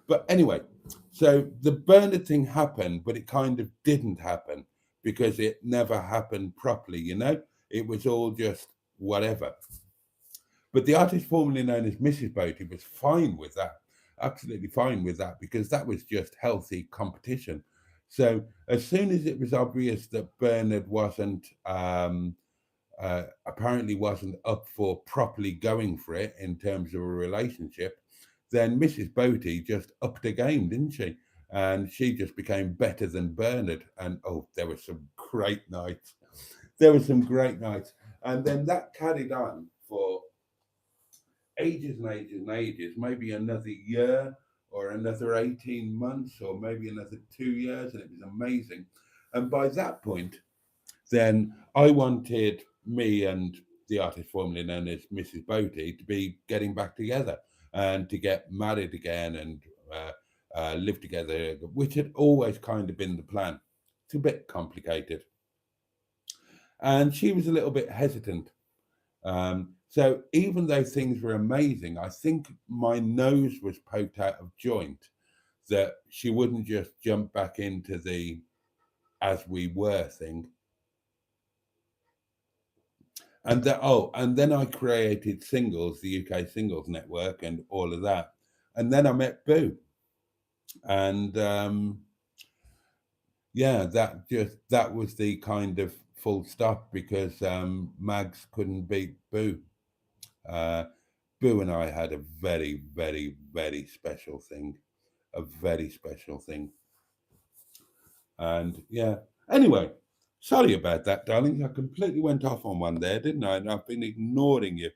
But anyway, so the Bernard thing happened, but it kind of didn't happen because it never happened properly, It was all just whatever. But the artist formerly known as Mrs. Boaty was fine with that, absolutely fine with that, because that was just healthy competition. So as soon as it was obvious that Bernard apparently wasn't up for properly going for it in terms of a relationship, then Mrs. Boaty just upped her game, didn't she? And she just became better than Bernard. And there were some great nights. And then that carried on for ages and ages and ages, maybe another year or another 18 months or maybe another 2 years, and it was amazing. And by that point, then I wanted me and the artist formerly known as Mrs. Boaty to be getting back together and to get married again and live together, which had always kind of been the plan. It's a bit complicated. And she was a little bit hesitant. So even though things were amazing, I think my nose was poked out of joint that she wouldn't just jump back into the as we were thing. And that, oh, and then I created Singles, the UK Singles Network, and all of that. And then I met Boo, and yeah, that was the kind of full stop because Mags couldn't beat Boo. Boo and I had a very, very, very special thing, a very special thing, and yeah. Anyway, sorry about that, darling. I completely went off on one there, didn't I? And I've been ignoring you.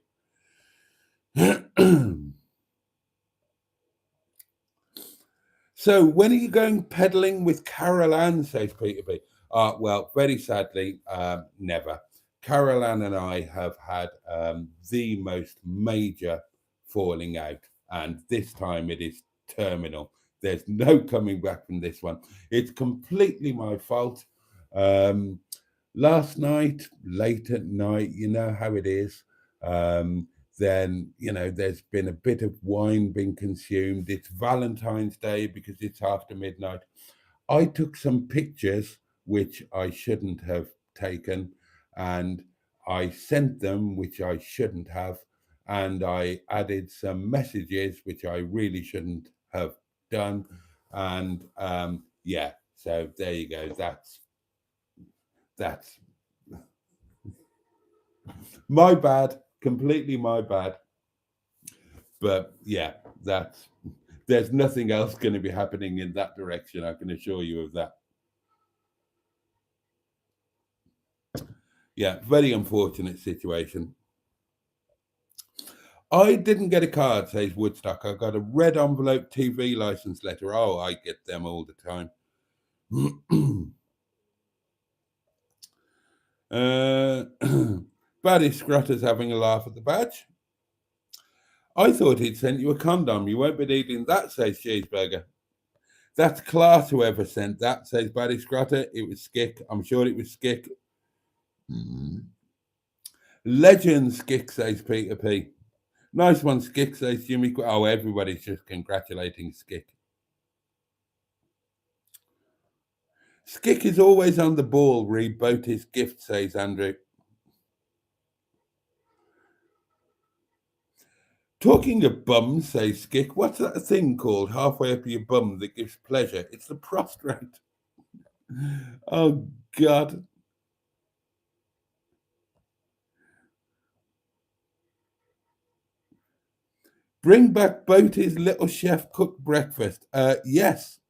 So when are you going pedaling with Carol Ann, says Peter B? Well, very sadly, never. Carol Ann and I have had the most major falling out, and this time it is terminal. There's no coming back from this one. It's completely my fault. Last night, late at night, you know how it is. Then there's been a bit of wine being consumed. It's Valentine's Day because it's after midnight. I took some pictures which I shouldn't have taken, and I sent them which I shouldn't have, and I added some messages which I really shouldn't have done. And yeah, so there you go. That's my bad, completely my bad. But yeah, there's nothing else going to be happening in that direction. I can assure you of that. Yeah, very unfortunate situation. I didn't get a card, says Woodstock. I got a red envelope TV license letter. Oh, I get them all the time. Baddy Scrutter's having a laugh at the badge. I thought he'd sent you a condom. You won't be needing that, says Cheeseburger. That's class, whoever sent that, says Baddy Scrutter. It was Skick. I'm sure it was Skick. Legend, Skick, says Peter P. Nice one, Skick, says Jimmy. Oh, everybody's just congratulating Skick. Skick is always on the ball, read Boaty's gift, says Andrew. Talking of bums, says Skick, what's that thing called halfway up your bum that gives pleasure? It's the prostrate. Oh, God. Bring back Boaty's little chef cooked breakfast. Yes.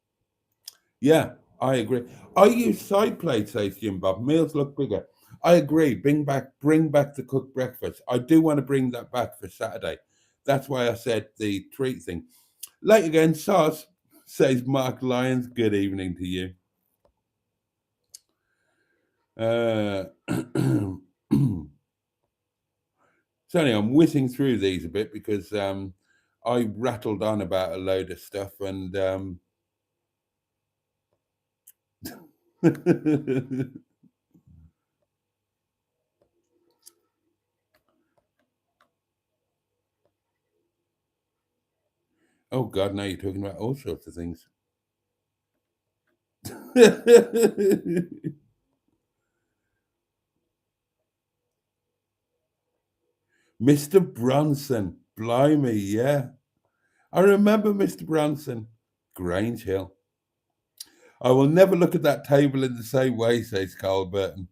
Yeah, I agree. I use side plates, says Jim Bob. Meals look bigger. I agree. Bring back the cooked breakfast. I do want to bring that back for Saturday. That's why I said the treat thing. Late again, Sauce, says Mark Lyons. Good evening to you. Sorry, I'm whizzing through these a bit because I rattled on about a load of stuff and oh God, now you're talking about all sorts of things. Mr. Bronson, blimey, yeah. I remember Mr. Bronson, Grange Hill. I will never look at that table in the same way, says Carl Burton.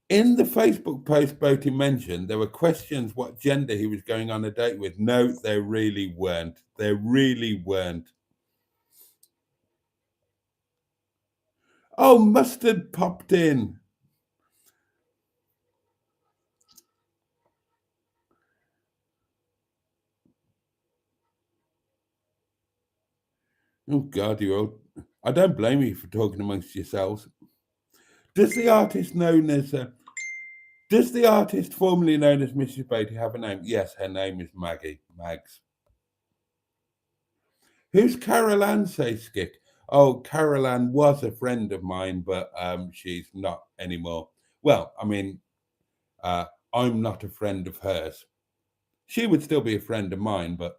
In the Facebook post Boaty mentioned, there were questions what gender he was going on a date with. No, there really weren't. There really weren't. Oh, Mustard popped in. Oh God, you all. I don't blame you for talking amongst yourselves. Does the artist known as does the artist formerly known as Mrs. Boaty have a name? Yes, her name is Maggie. Mags. Who's Carol Ann, says Skick? Oh, Carol Ann was a friend of mine, but she's not anymore. Well, I mean, uh, I'm not a friend of hers. She would still be a friend of mine, but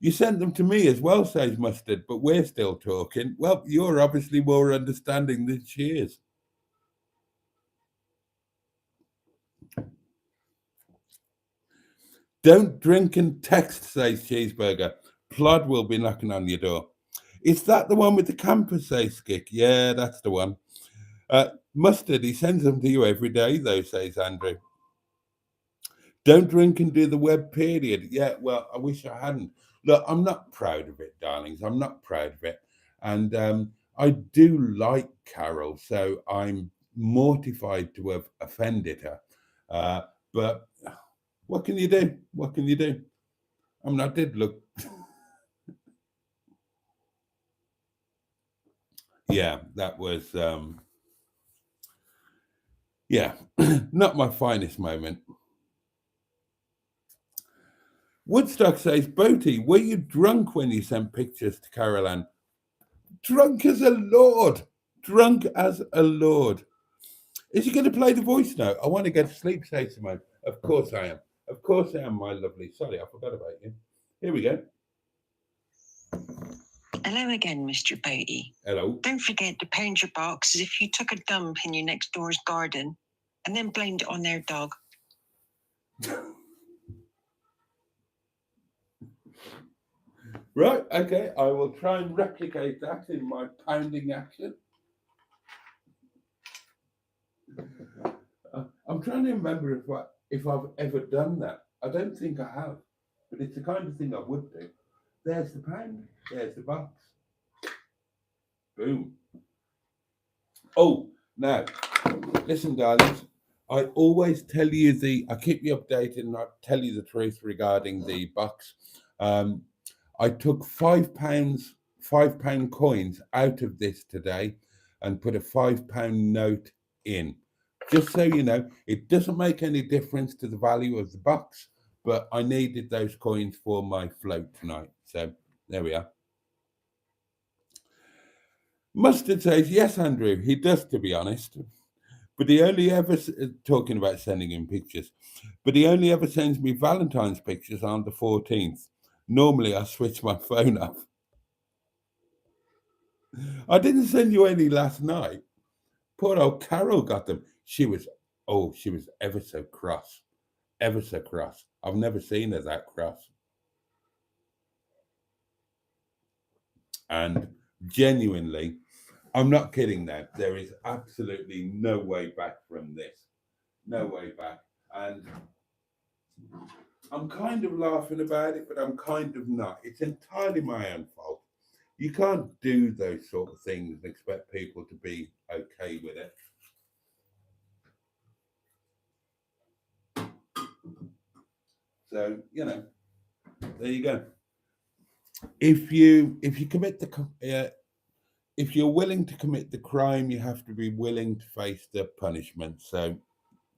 you sent them to me as well, says Mustard, but we're still talking. Well, you're obviously more understanding than she is. Don't drink and text, says Cheeseburger. Plod will be knocking on your door. Is that the one with the campus, says Skick? Yeah, that's the one. Mustard, he sends them to you every day, though, says Andrew. Don't drink and do the web period. Yeah, well, I wish I hadn't. Look, I'm not proud of it, darlings. I'm not proud of it. And I do like Carol, so I'm mortified to have offended her. But what can you do? What can you do? I mean, I did look. Yeah, that was, yeah, not my finest moment. Woodstock says, Boaty, were you drunk when you sent pictures to Caroline? Drunk as a lord. Drunk as a lord. Is he going to play the voice note? I want to go to sleep, says Simone. Of course I am. Of course I am, my lovely. Sorry, I forgot about you. Here we go. Hello again, Mr. Boaty. Hello. Don't forget to pound your box as if you took a dump in your next door's garden and then blamed it on their dog. Right, okay. I will try and replicate that in my pounding action. I'm trying to remember if I've ever done that. I don't think I have, but it's the kind of thing I would do. There's the pound. There's the box. Boom. Oh, now, listen, darlings. I always tell you I keep you updated and I tell you the truth regarding the box. I took £5 coins out of this today and put a £5 note in. Just so you know, it doesn't make any difference to the value of the box, but I needed those coins for my float tonight. So there we are. Mustard says, yes, Andrew, he does, to be honest. But he only ever, talking about sending him pictures, but he only ever sends me Valentine's pictures on the 14th. Normally, I switch my phone off. I didn't send you any last night. Poor old Carol got them. She was ever so cross. Ever so cross. I've never seen her that cross. And genuinely, I'm not kidding now. There is absolutely no way back from this. No way back. And I'm kind of laughing about it, but I'm kind of not. It's entirely my own fault. You can't do those sort of things and expect people to be okay with it. So, there you go. If you commit if you're willing to commit the crime, you have to be willing to face the punishment. So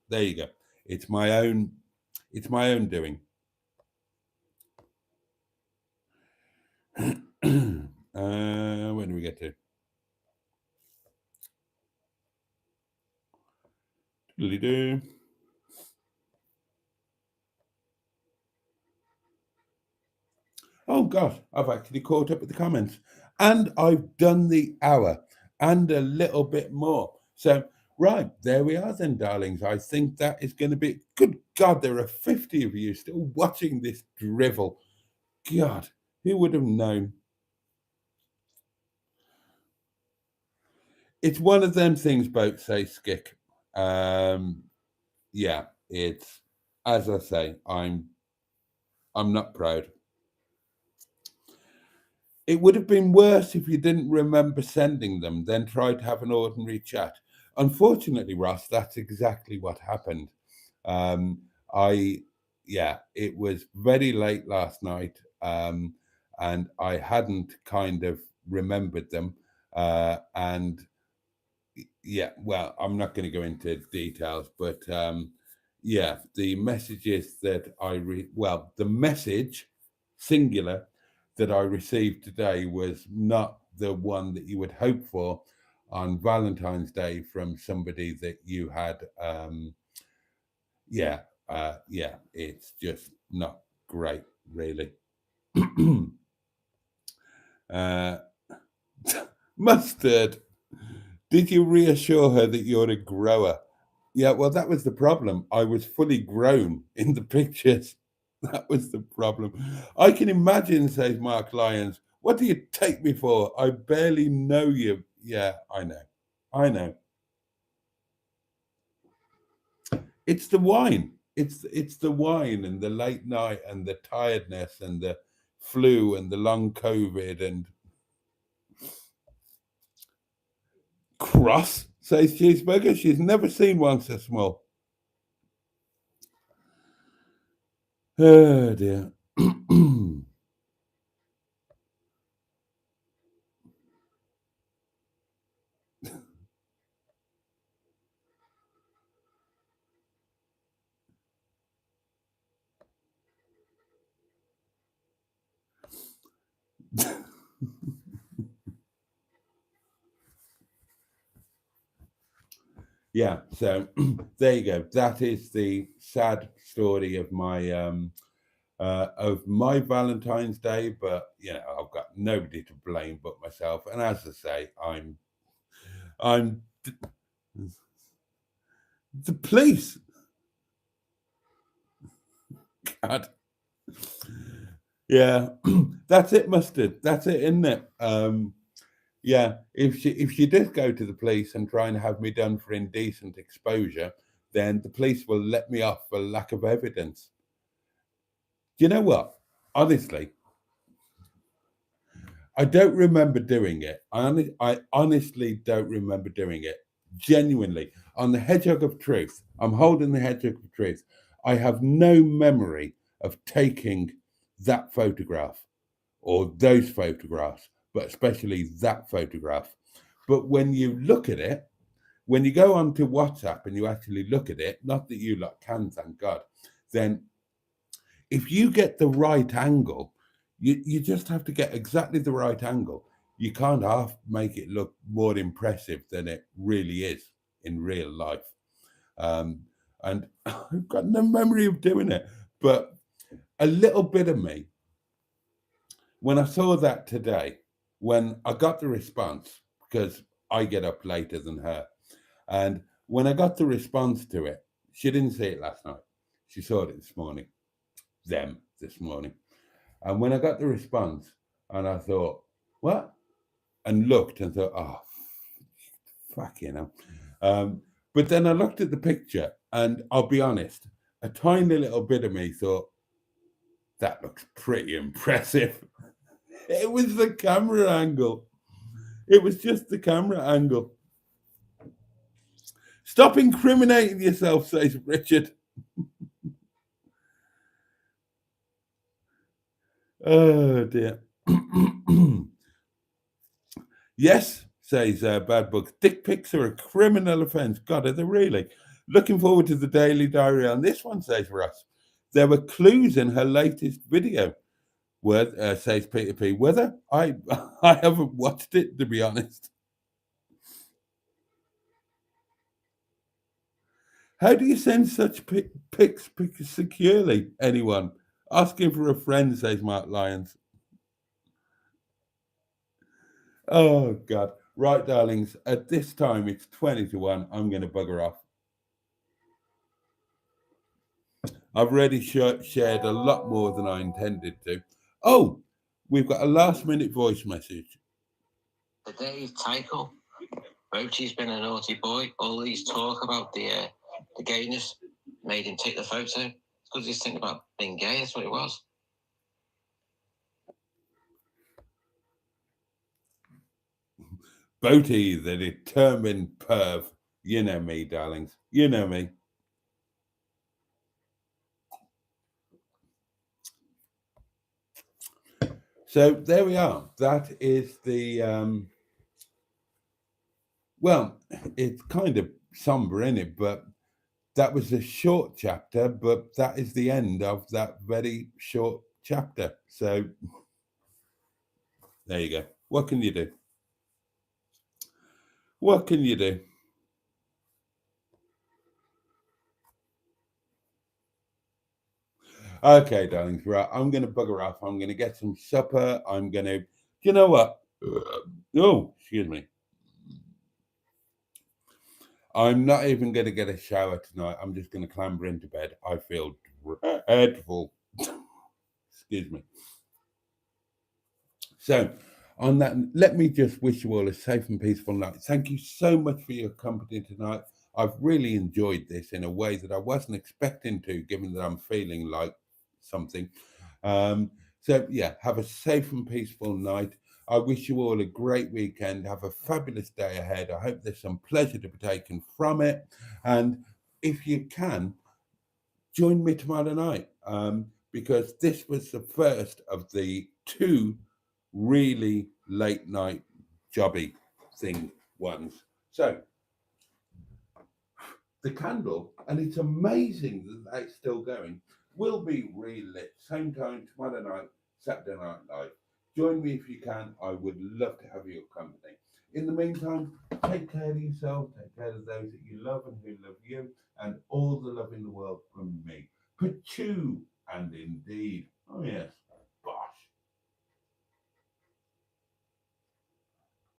there you go. It's my own doing. Where do we get to? Diddly-do. Oh gosh, I've actually caught up with the comments. And I've done the hour and a little bit more. So, right, there we are then, darlings. I think that is going to be good. God, there are 50 of you still watching this drivel. God, who would have known? It's one of them things, both say Skick. Yeah, it's as I say, I'm not proud. It would have been worse if you didn't remember sending them, then try to have an ordinary chat. Unfortunately, Ross, that's exactly what happened. Um, I, yeah, it was very late last night, and I hadn't kind of remembered them. And yeah, well, I'm not going to go into details, but yeah, the messages that the message singular that I received today was not the one that you would hope for on Valentine's Day from somebody that you had. Yeah, yeah, it's just not great, really. uh, Mustard, did you reassure her that you're a grower? Yeah, well, that was the problem. I was fully grown in the pictures. That was the problem. I can imagine, says Mark Lyons. What do you take me for? I barely know you. Yeah, I know. I know. It's the wine. It's the wine and the late night and the tiredness and the flu and the long COVID and cross, says Cheeseburger. She's never seen one so small. Oh dear. Yeah, so there you go. That is the sad story of my Valentine's Day, but you know, I've got nobody to blame but myself. And as I say, I'm the police. God. Yeah, that's it, Mustard. That's it, isn't it? Yeah, if she does go to the police and try and have me done for indecent exposure, then the police will let me off for lack of evidence. Do you know what? Honestly, I don't remember doing it. I honestly don't remember doing it. Genuinely, on the hedgehog of truth, I'm holding the hedgehog of truth. I have no memory of taking that photograph or those photographs, but especially that photograph. But when you look at it, when you go onto WhatsApp and you actually look at it, not that you lot can, thank God, then if you get the right angle, you just have to get exactly the right angle. You can't half make it look more impressive than it really is in real life. Um, and I've got no memory of doing it, but a little bit of me, when I saw that today, when I got the response, because I get up later than her, and when I got the response to it, she didn't see it last night. She saw it this morning, them this morning. And when I got the response, and I thought, what? And looked and thought, oh, fuck, you know. But then I looked at the picture, and I'll be honest, a tiny little bit of me thought, that looks pretty impressive. It was the camera angle. It was just the camera angle. Stop incriminating yourself, says Richard. Oh, dear. Yes, says Bad Book. Dick pics are a criminal offence. God, are they really? Looking forward to the Daily Diary on this one, says Russ. There were clues in her latest video, says Peter P. Whether I haven't watched it, to be honest. How do you send such pics securely, anyone? Asking for a friend, says Mark Lyons. Oh, God. Right, darlings, at this time it's 20 to 1. I'm going to bugger off. I've already shared a lot more than I intended to. Oh, we've got a last minute voice message. The Dave Tycho. Boaty's been a naughty boy. All these talk about the gayness made him take the photo. It's because he's thinking about being gay. That's what it was. Boaty, the determined perv. You know me, darlings. You know me. So there we are. That is the well, it's kind of somber in it, but that was a short chapter, but that is the end of that very short chapter. So there you go. What can you do? What can you do? Okay, darlings, right. I'm going to bugger off. I'm going to get some supper. I'm going to, you know what? Oh, excuse me. I'm not even going to get a shower tonight. I'm just going to clamber into bed. I feel dreadful. Excuse me. So, on that, let me just wish you all a safe and peaceful night. Thank you so much for your company tonight. I've really enjoyed this in a way that I wasn't expecting to, given that I'm feeling like something. So, yeah, have a safe and peaceful night. I wish you all a great weekend. Have a fabulous day ahead. I hope there's some pleasure to be taken from it. And if you can, join me tomorrow night, because this was the first of the two really late night jobby thing ones. So the candle, and it's amazing that that's still going, will be relit same time tomorrow night, Saturday Night Live. Join me if you can. I would love to have your company. In the meantime, take care of yourself, take care of those that you love and who love you, and all the love in the world from me. Pachoo, and indeed, oh yes.